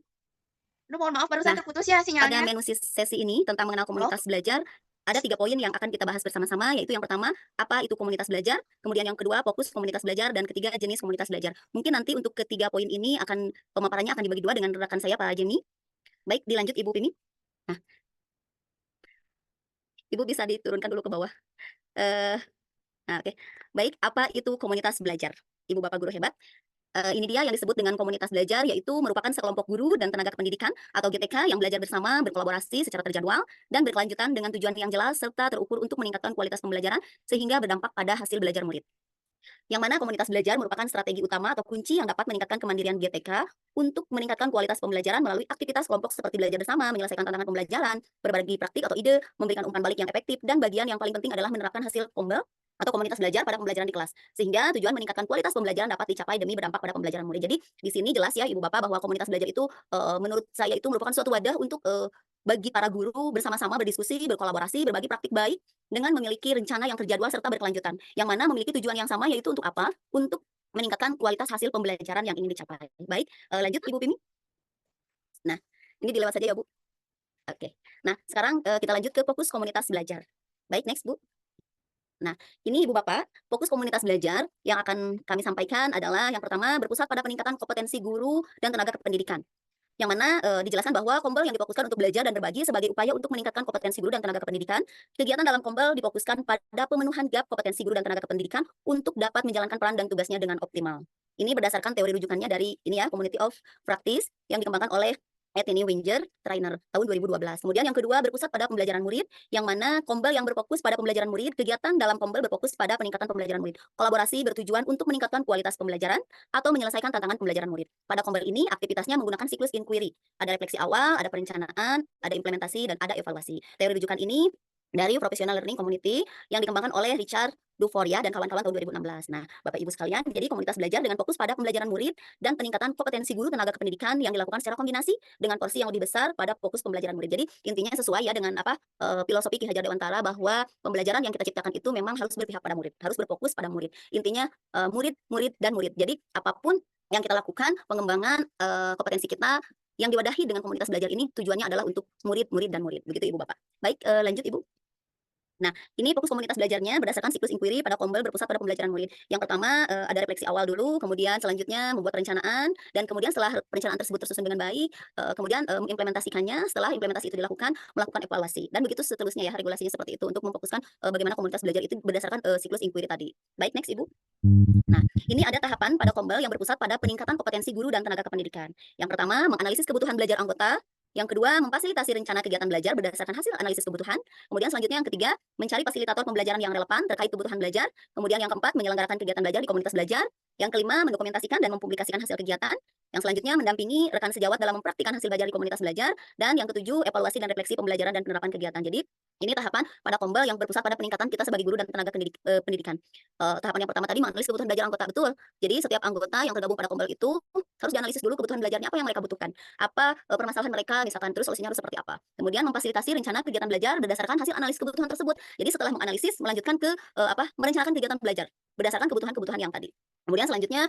Aduh, mohon maaf barusan Nah, terputus ya Pada sinyalnya. menu sesi ini tentang mengenal komunitas belajar, ada 3 poin yang akan kita bahas bersama-sama, yaitu yang pertama, apa itu komunitas belajar, kemudian yang kedua, fokus komunitas belajar, dan ketiga, jenis komunitas belajar. Mungkin nanti untuk ketiga poin ini pemaparannya akan dibagi 2 dengan rekan saya, Pak Jenny. Baik, dilanjut Ibu Pimi. Nah, Ibu bisa diturunkan dulu ke bawah. Nah, oke. Baik, apa itu komunitas belajar? Ibu Bapak Guru Hebat. Ini dia yang disebut dengan komunitas belajar, yaitu merupakan sekelompok guru dan tenaga kependidikan atau GTK yang belajar bersama, berkolaborasi secara terjadwal, dan berkelanjutan dengan tujuan yang jelas serta terukur untuk meningkatkan kualitas pembelajaran sehingga berdampak pada hasil belajar murid. Yang mana komunitas belajar merupakan strategi utama atau kunci yang dapat meningkatkan kemandirian GTK untuk meningkatkan kualitas pembelajaran melalui aktivitas kelompok seperti belajar bersama, menyelesaikan tantangan pembelajaran, berbagi praktik atau ide, memberikan umpan balik yang efektif, dan bagian yang paling penting adalah menerapkan hasil kombel atau komunitas belajar pada pembelajaran di kelas. Sehingga tujuan meningkatkan kualitas pembelajaran dapat dicapai demi berdampak pada pembelajaran murid. Jadi di sini jelas ya Ibu Bapak bahwa komunitas belajar itu menurut saya itu merupakan suatu wadah untuk bagi para guru bersama-sama berdiskusi, berkolaborasi, berbagi praktik baik dengan memiliki rencana yang terjadwal serta berkelanjutan. Yang mana memiliki tujuan yang sama, yaitu untuk apa? Untuk meningkatkan kualitas hasil pembelajaran yang ingin dicapai. Baik, lanjut Ibu Pimi. Nah, ini dilewat saja ya Bu. Oke. Nah, sekarang kita lanjut ke fokus komunitas belajar. Baik, next Bu. Nah, ini Ibu Bapak, fokus komunitas belajar yang akan kami sampaikan adalah yang pertama berpusat pada peningkatan kompetensi guru dan tenaga kependidikan. Yang mana dijelaskan bahwa kombel yang difokuskan untuk belajar dan berbagi sebagai upaya untuk meningkatkan kompetensi guru dan tenaga kependidikan. Kegiatan dalam kombel difokuskan pada pemenuhan gap kompetensi guru dan tenaga kependidikan untuk dapat menjalankan peran dan tugasnya dengan optimal. Ini berdasarkan teori rujukannya dari ini ya, Community of Practice yang dikembangkan oleh Anthony Winger Trainer tahun 2012. Kemudian yang kedua berpusat pada pembelajaran murid, yang mana kombel yang berfokus pada pembelajaran murid, kegiatan dalam kombel berfokus pada peningkatan pembelajaran murid. Kolaborasi bertujuan untuk meningkatkan kualitas pembelajaran atau menyelesaikan tantangan pembelajaran murid. Pada kombel ini aktivitasnya menggunakan siklus inquiry. Ada refleksi awal, ada perencanaan, ada implementasi, dan ada evaluasi. Teori rujukan ini dari Professional Learning Community yang dikembangkan oleh Richard Duforia dan kawan-kawan tahun 2016. Nah, Bapak Ibu sekalian, jadi komunitas belajar dengan fokus pada pembelajaran murid dan peningkatan kompetensi guru tenaga kependidikan yang dilakukan secara kombinasi dengan porsi yang lebih besar pada fokus pembelajaran murid. Jadi intinya sesuai ya dengan filosofi Ki Hajar Dewantara bahwa pembelajaran yang kita ciptakan itu memang harus berpihak pada murid, harus berfokus pada murid. Intinya murid, murid, dan murid. Jadi apapun yang kita lakukan, pengembangan kompetensi kita yang diwadahi dengan komunitas belajar ini tujuannya adalah untuk murid, murid, dan murid. Begitu Ibu Bapak. Baik, lanjut Ibu. Nah, ini fokus komunitas belajarnya berdasarkan siklus inquiry pada kombel berpusat pada pembelajaran murid. Yang pertama ada refleksi awal dulu, kemudian selanjutnya membuat perencanaan, dan kemudian setelah perencanaan tersebut tersusun dengan baik, kemudian mengimplementasikannya. Setelah implementasi itu dilakukan, melakukan evaluasi, dan begitu seterusnya ya regulasinya seperti itu untuk memfokuskan bagaimana komunitas belajar itu berdasarkan siklus inquiry tadi. Baik, next Ibu. Nah, ini ada tahapan pada kombel yang berpusat pada peningkatan kompetensi guru dan tenaga kependidikan. Yang pertama, menganalisis kebutuhan belajar anggota. Yang kedua, memfasilitasi rencana kegiatan belajar berdasarkan hasil analisis kebutuhan. Kemudian selanjutnya yang ketiga, mencari fasilitator pembelajaran yang relevan terkait kebutuhan belajar. Kemudian yang keempat, menyelenggarakan kegiatan belajar di komunitas belajar. Yang kelima, mendokumentasikan dan mempublikasikan hasil kegiatan. Yang selanjutnya, mendampingi rekan sejawat dalam mempraktikkan hasil belajar di komunitas belajar. Dan yang ketujuh, evaluasi dan refleksi pembelajaran dan penerapan kegiatan. Jadi, ini tahapan pada Kombel yang berpusat pada peningkatan kita sebagai guru dan tenaga pendidikan. Tahapan yang pertama tadi menganalisis kebutuhan belajar anggota, betul. Jadi setiap anggota yang tergabung pada Kombel itu harus dianalisis dulu kebutuhan belajarnya apa yang mereka butuhkan, apa permasalahan mereka, misalkan terus solusinya harus seperti apa. Kemudian memfasilitasi rencana kegiatan belajar berdasarkan hasil analisis kebutuhan tersebut. Jadi setelah menganalisis, melanjutkan ke merencanakan kegiatan belajar berdasarkan kebutuhan-kebutuhan yang tadi. Kemudian selanjutnya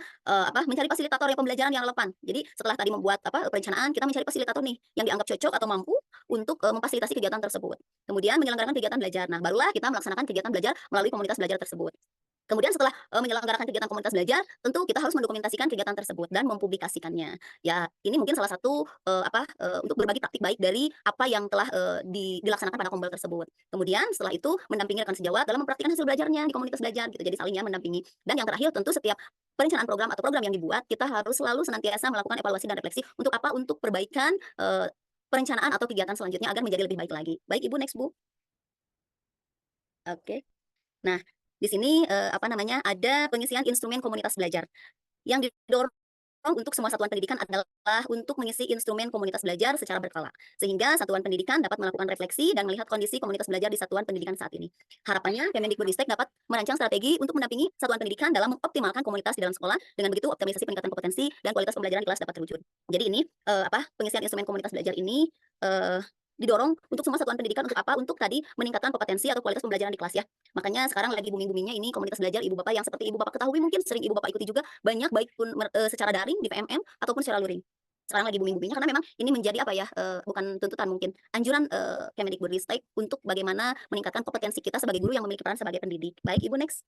mencari fasilitator yang pembelajaran yang relevan. Jadi setelah tadi membuat perencanaan, kita mencari fasilitator nih yang dianggap cocok atau mampu untuk memfasilitasi kegiatan tersebut. Kemudian menyelenggarakan kegiatan belajar. Nah, barulah kita melaksanakan kegiatan belajar melalui komunitas belajar tersebut. Kemudian setelah menyelenggarakan kegiatan komunitas belajar, tentu kita harus mendokumentasikan kegiatan tersebut dan mempublikasikannya. Ya, ini mungkin salah satu untuk berbagi praktik baik dari apa yang telah dilaksanakan pada Kombel tersebut. Kemudian setelah itu mendampingi rekan sejawat dalam mempraktikkan hasil belajarnya di komunitas belajar gitu. Jadi salingnya mendampingi. Dan yang terakhir tentu setiap perencanaan program atau program yang dibuat, kita harus selalu senantiasa melakukan evaluasi dan refleksi untuk apa? Untuk perbaikan perencanaan atau kegiatan selanjutnya agar menjadi lebih baik lagi. Baik Ibu, next Bu. Oke. Nah, di sini ada pengisian instrumen komunitas belajar. Yang didorong untuk semua satuan pendidikan adalah untuk mengisi instrumen komunitas belajar secara berkala, sehingga satuan pendidikan dapat melakukan refleksi dan melihat kondisi komunitas belajar di satuan pendidikan saat ini. Harapannya Kemendikbudristek dapat merancang strategi untuk mendampingi satuan pendidikan dalam mengoptimalkan komunitas di dalam sekolah. Dengan begitu optimalisasi peningkatan kompetensi dan kualitas pembelajaran di kelas dapat terwujud. Jadi ini pengisian instrumen komunitas belajar ini didorong untuk semua satuan pendidikan untuk apa? Untuk tadi meningkatkan kompetensi atau kualitas pembelajaran di kelas ya. Makanya sekarang lagi booming-boomingnya ini komunitas belajar ibu bapak yang seperti ibu bapak ketahui, mungkin sering ibu bapak ikuti juga banyak, baik pun secara daring di PMM ataupun secara luring. Sekarang lagi booming-boomingnya karena memang ini menjadi bukan tuntutan, mungkin anjuran Kemendikbudristek untuk bagaimana meningkatkan kompetensi kita sebagai guru yang memiliki peran sebagai pendidik. Baik Ibu, next.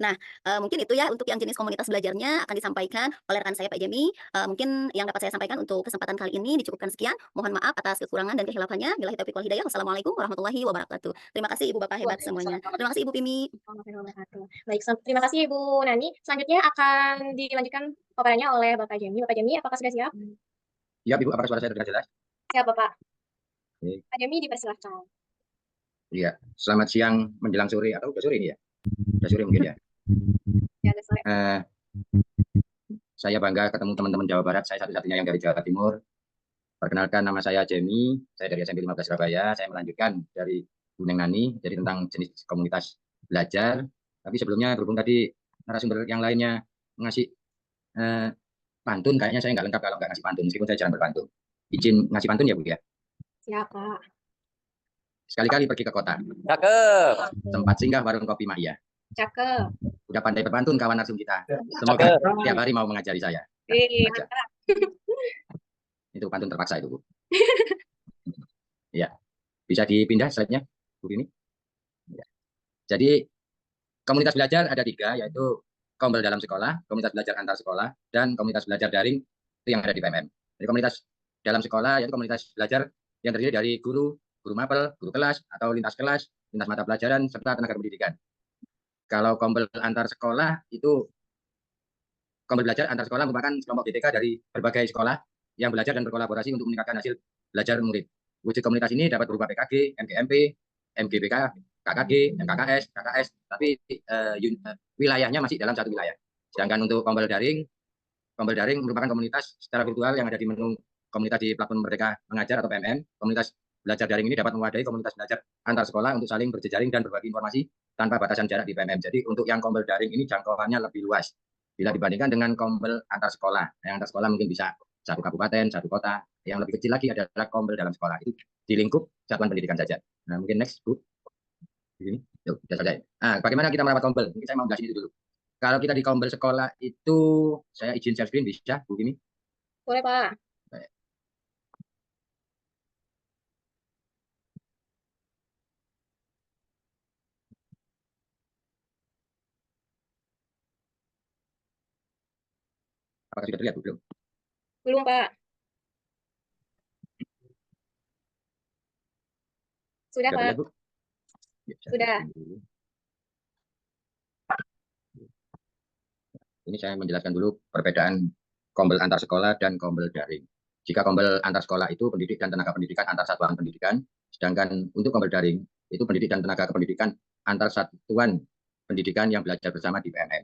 Nah, mungkin itu ya untuk yang jenis komunitas belajarnya akan disampaikan oleh rekan saya Pak Jemi. Mungkin yang dapat saya sampaikan untuk kesempatan kali ini dicukupkan sekian. Mohon maaf atas kekurangan dan kehilafannya. Billahi taufiq wal hidayah. Wassalamualaikum warahmatullahi wabarakatuh. Terima kasih Ibu Bapak hebat semuanya. Terima kasih Ibu Pimi. Baik, terima kasih Ibu Nani. Selanjutnya akan dilanjutkan paparannya oleh Bapak Jemi. Bapak Jemi, apakah sudah siap? Siap Ibu, apakah suara saya terdengar jelas? Siap Bapak. Baik. Pak Jemi dipersilahkan. Iya, selamat siang menjelang sore atau udah sore ini ya? Udah sore mungkin ya. Ya, ada sore. Saya bangga ketemu teman-teman Jawa Barat. Saya satu-satunya yang dari Jawa Timur. Perkenalkan, nama saya Jemi. Saya dari SMP 15 Surabaya. Saya melanjutkan dari Bu Neng Nani, jadi tentang jenis komunitas belajar. Tapi sebelumnya berhubung tadi narasumber yang lainnya ngasih pantun, kayaknya saya nggak lengkap kalau nggak ngasih pantun, meskipun saya jarang berpantun. Izin ngasih pantun ya Bu ya? Siap Pak. Sekali-kali pergi ke kota. Cakep. Tempat singgah warung kopi Maia. Cakep. Udah pandai berpantun kawan narsum kita. Semoga tiap hari mau mengajari saya. Mantap. Itu pantun terpaksa itu Bu. Ya, bisa dipindah slide-nya Bu ini. Ya. Jadi komunitas belajar ada 3, yaitu Kombel dalam sekolah, komunitas belajar antar sekolah, dan komunitas belajar daring itu yang ada di PMM. Jadi komunitas dalam sekolah yaitu komunitas belajar yang terdiri dari guru mapel, guru kelas atau lintas kelas, lintas mata pelajaran serta tenaga pendidikan. Kalau Kombel antar sekolah itu Kombel belajar antar sekolah merupakan kelompok BTK dari berbagai sekolah yang belajar dan berkolaborasi untuk meningkatkan hasil belajar murid. Wujud komunitas ini dapat berupa PKG, MGMP, MGBK, KKG, MKKS, KKS, tapi wilayahnya masih dalam satu wilayah. Sedangkan untuk Kombel daring merupakan komunitas secara virtual yang ada di menu komunitas di platform Merdeka Mengajar atau PMM. Komunitas belajar daring ini dapat mewadai komunitas belajar antar sekolah untuk saling berjejaring dan berbagi informasi tanpa batasan jarak di PMM. Jadi untuk yang Kombel daring ini jangkauannya lebih luas bila dibandingkan dengan Kombel antar sekolah. Yang antar sekolah mungkin bisa satu kabupaten, satu kota. Yang lebih kecil lagi adalah Kombel dalam sekolah. Itu di lingkup satuan pendidikan saja. Nah, mungkin next, Bu. Ini, sudah selesai. Nah, bagaimana kita merawat Kombel? Mungkin saya mau jelasin itu dulu. Kalau kita di Kombel sekolah itu, saya izin share screen bisa, Bu Kimi? Boleh Pak. Baik. Apakah sudah terlihat, Bu? Belum? Belum Pak. Sudah Pak. Terlihat, Bu? Ya, Sudah. Ini saya menjelaskan dulu perbedaan Kombel antar sekolah dan Kombel daring. Jika kombel antar sekolah itu pendidik dan tenaga pendidikan antar satuan pendidikan, sedangkan untuk kombel daring itu pendidik dan tenaga kependidikan antar satuan pendidikan yang belajar bersama di PMM.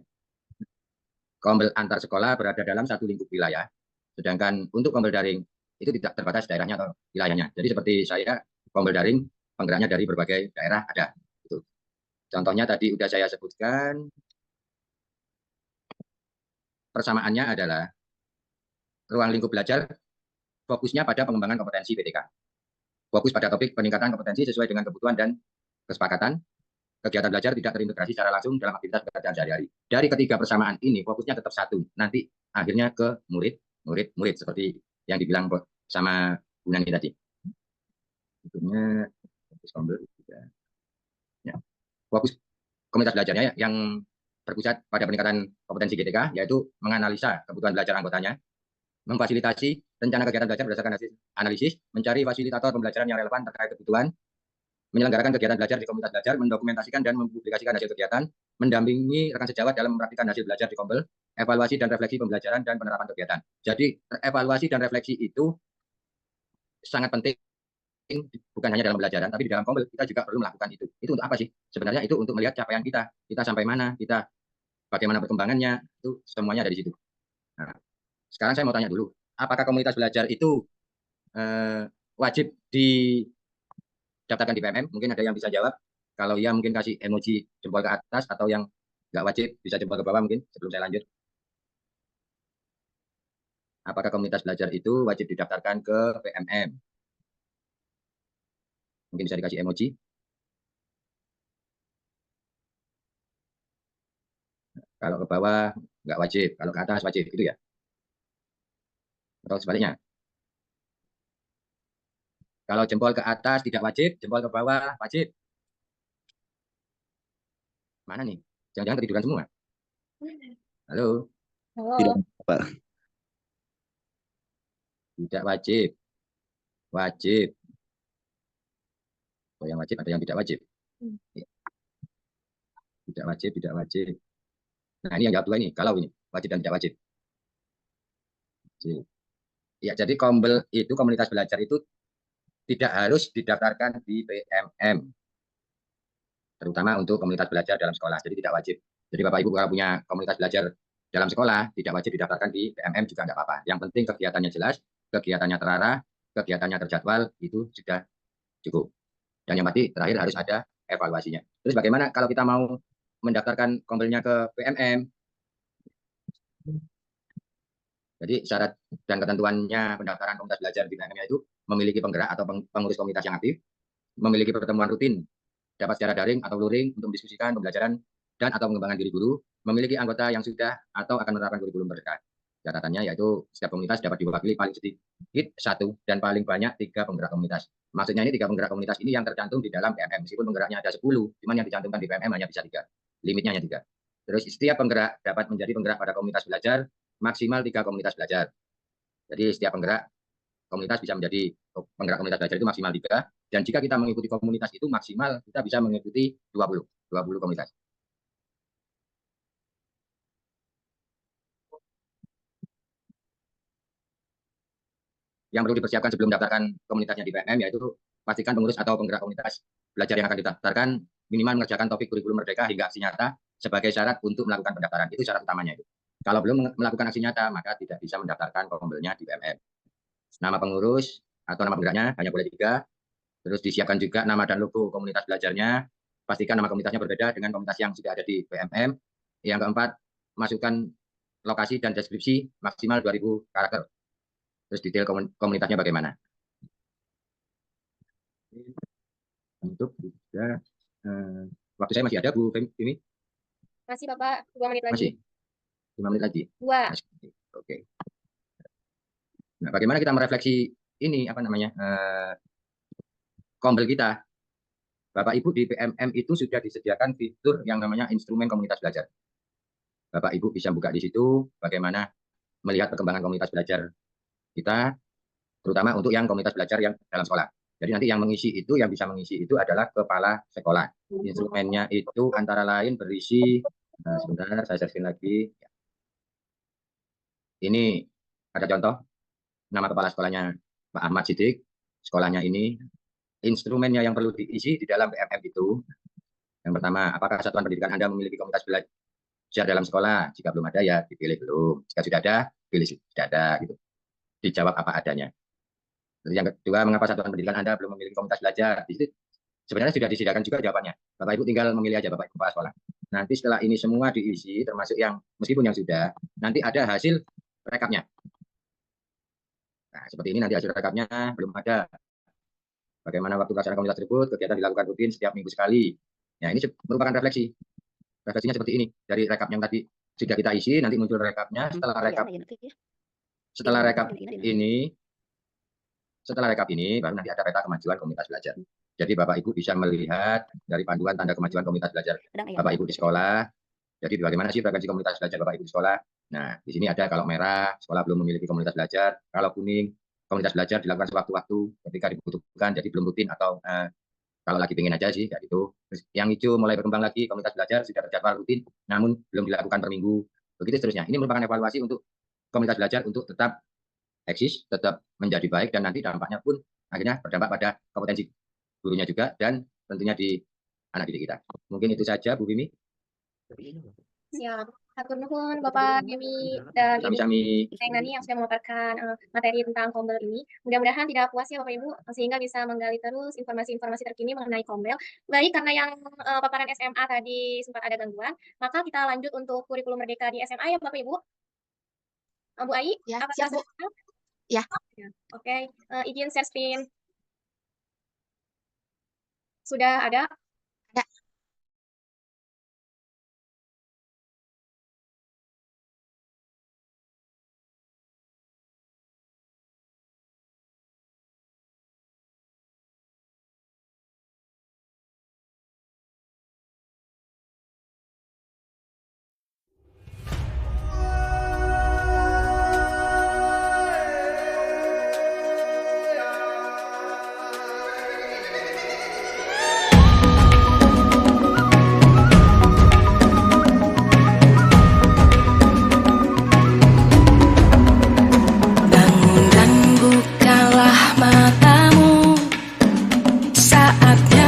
Kombel antar sekolah berada dalam satu lingkup wilayah, sedangkan untuk kombel daring itu tidak terbatas daerahnya atau wilayahnya. Jadi seperti saya, kombel daring penggeraknya dari berbagai daerah ada. Gitu. Contohnya tadi udah saya sebutkan, persamaannya adalah ruang lingkup belajar fokusnya pada pengembangan kompetensi PTK. Fokus pada topik peningkatan kompetensi sesuai dengan kebutuhan dan kesepakatan. Kegiatan belajar tidak terintegrasi secara langsung dalam aktivitas pekerjaan sehari-hari. Dari ketiga persamaan ini, fokusnya tetap satu. Nanti akhirnya ke murid seperti yang dibilang sama Bu Nani tadi. Tentunya fokus kombel juga. Ya. Fokus komunitas belajarnya yang berpusat pada peningkatan kompetensi GTK, yaitu menganalisa kebutuhan belajar anggotanya, memfasilitasi rencana kegiatan belajar berdasarkan analisis, mencari fasilitator pembelajaran yang relevan terkait kebutuhan, menyelenggarakan kegiatan belajar di komunitas belajar, mendokumentasikan dan mempublikasikan hasil kegiatan, mendampingi rekan sejawat dalam mempraktikkan hasil belajar di kombel, evaluasi dan refleksi pembelajaran dan penerapan kegiatan. Jadi evaluasi dan refleksi itu sangat penting, bukan hanya dalam pembelajaran, tapi di dalam kombel kita juga perlu melakukan itu. Itu untuk apa sih? Sebenarnya itu untuk melihat capaian kita sampai mana, kita bagaimana perkembangannya, itu semuanya ada di situ. Nah, sekarang saya mau tanya dulu, apakah komunitas belajar itu wajib didaftarkan di PMM? Mungkin ada yang bisa jawab. Kalau ya mungkin kasih emoji jempol ke atas, atau yang nggak wajib bisa jempol ke bawah mungkin sebelum saya lanjut. Apakah komunitas belajar itu wajib didaftarkan ke PMM? Mungkin bisa dikasih emoji. Kalau ke bawah nggak wajib, kalau ke atas wajib, gitu ya? Atau sebaliknya? Kalau jempol ke atas tidak wajib, jempol ke bawah wajib. Mana nih? Jangan-jangan ketiduran semua? Halo? Halo. Tidak wajib. Wajib. Ada yang wajib, ada yang tidak wajib. Tidak wajib, tidak wajib. Nah, ini yang jawab dua ini. Kalau ini, wajib dan tidak wajib. Ya, jadi kombel itu, komunitas belajar itu tidak harus didaftarkan di PMM. Terutama untuk komunitas belajar dalam sekolah. Jadi tidak wajib. Jadi Bapak Ibu kalau punya komunitas belajar dalam sekolah, tidak wajib didaftarkan di PMM juga tidak apa-apa. Yang penting kegiatannya jelas, kegiatannya terarah, kegiatannya terjadwal, itu sudah cukup. Dan yang pasti terakhir harus ada evaluasinya. Terus bagaimana kalau kita mau mendaftarkan kombelnya ke PMM? Jadi syarat dan ketentuannya pendaftaran komunitas belajar di PMM itu memiliki penggerak atau pengurus komunitas yang aktif, memiliki pertemuan rutin, dapat secara daring atau luring untuk mendiskusikan pembelajaran dan atau pengembangan diri guru, memiliki anggota yang sudah atau akan menerapkan kurikulum merdeka. Catatannya yaitu setiap komunitas dapat diwakili paling sedikit 1 dan paling banyak 3 penggerak komunitas. Maksudnya ini 3 penggerak komunitas ini yang tercantum di dalam PMM. Meskipun penggeraknya ada 10, cuman yang dicantumkan di PMM hanya bisa 3. Limitnya hanya 3. Terus setiap penggerak dapat menjadi penggerak pada komunitas belajar maksimal 3 komunitas belajar. Jadi setiap penggerak komunitas bisa menjadi penggerak komunitas belajar itu maksimal 3. Dan jika kita mengikuti komunitas itu maksimal kita bisa mengikuti 20 komunitas. Yang perlu dipersiapkan sebelum mendaftarkan komunitasnya di PMM yaitu pastikan pengurus atau penggerak komunitas belajar yang akan didaftarkan minimal mengerjakan topik kurikulum merdeka hingga aksi nyata sebagai syarat untuk melakukan pendaftaran. Itu syarat utamanya itu. Kalau belum melakukan aksi nyata maka tidak bisa mendaftarkan kombelnya di PMM. Nama pengurus atau nama penggeraknya hanya boleh 3. Terus disiapkan juga nama dan logo komunitas belajarnya. Pastikan nama komunitasnya berbeda dengan komunitas yang sudah ada di PMM. Yang keempat, masukkan lokasi dan deskripsi maksimal 2000 karakter. Terus detail komunitasnya bagaimana. Untuk juga waktu saya masih ada Bu Femi? Masih Bapak, 2 menit lagi. Masih? 5 menit lagi? 2. Oke. Nah, bagaimana kita merefleksi ini, apa namanya, kombel kita? Bapak Ibu di PMM itu sudah disediakan fitur yang namanya instrumen komunitas belajar. Bapak Ibu bisa buka di situ bagaimana melihat perkembangan komunitas belajar kita, terutama untuk yang komunitas belajar yang dalam sekolah. Jadi nanti yang bisa mengisi itu adalah kepala sekolah. Instrumennya itu antara lain berisi, sebentar saya share lagi. Ini ada contoh. nama kepala sekolahnya Pak Ahmad Siddiq. Sekolahnya ini, instrumennya yang perlu diisi di dalam PMM itu. Yang pertama, apakah satuan pendidikan Anda memiliki komunitas belajar dalam sekolah? Jika belum ada, ya dipilih belum. Jika sudah ada, pilih sudah ada. Gitu. Dijawab apa adanya. Terus yang kedua, mengapa satuan pendidikan Anda belum memiliki komunitas belajar? Di situ sebenarnya sudah disediakan juga jawabannya. Bapak Ibu tinggal memilih aja Bapak Ibu kepala sekolah. Nanti setelah ini semua diisi, termasuk yang meskipun yang sudah, nanti ada hasil rekapnya. Nah, seperti ini nanti hasil rekapnya belum ada. Bagaimana waktu pelaksanaan komunitas tersebut, kegiatan dilakukan rutin setiap minggu sekali. Ya, ini merupakan refleksi. Refleksinya seperti ini. Dari rekap yang tadi sudah kita isi, nanti muncul rekapnya. Setelah rekap ini, baru nanti ada peta kemajuan komunitas belajar. Jadi Bapak Ibu bisa melihat dari panduan tanda kemajuan komunitas belajar Bapak Ibu di sekolah. Jadi bagaimana sih frekuensi komunitas belajar Bapak Ibu di sekolah? Nah, di sini ada kalau merah, sekolah belum memiliki komunitas belajar. Kalau kuning, komunitas belajar dilakukan sewaktu-waktu ketika dibutuhkan, jadi belum rutin atau kalau lagi pengen aja sih, kayak gitu. Terus yang hijau mulai berkembang lagi, komunitas belajar sudah terjadwal rutin, namun belum dilakukan per minggu. Begitu seterusnya. Ini merupakan evaluasi untuk komunitas belajar untuk tetap eksis, tetap menjadi baik, dan nanti dampaknya pun akhirnya berdampak pada kompetensi gurunya juga, dan tentunya di anak didik kita. Mungkin itu saja, Bu Bimi. Siap. Hatur nuhun Bapak Demi dan Ibu Sami-sami. Nani yang sudah memaparkan materi tentang Kombel ini. Mudah-mudahan tidak puas ya Bapak Ibu, sehingga bisa menggali terus informasi-informasi terkini mengenai Kombel. Baik, karena yang paparan SMA tadi sempat ada gangguan, maka kita lanjut untuk kurikulum merdeka di SMA ya Bapak Ibu. Bu Ai, Ya, apakah siap, Bu. sudah? Ya. Oke, izin share screen. Sudah ada? Ada. Bangun dan bukalah matamu, saatnya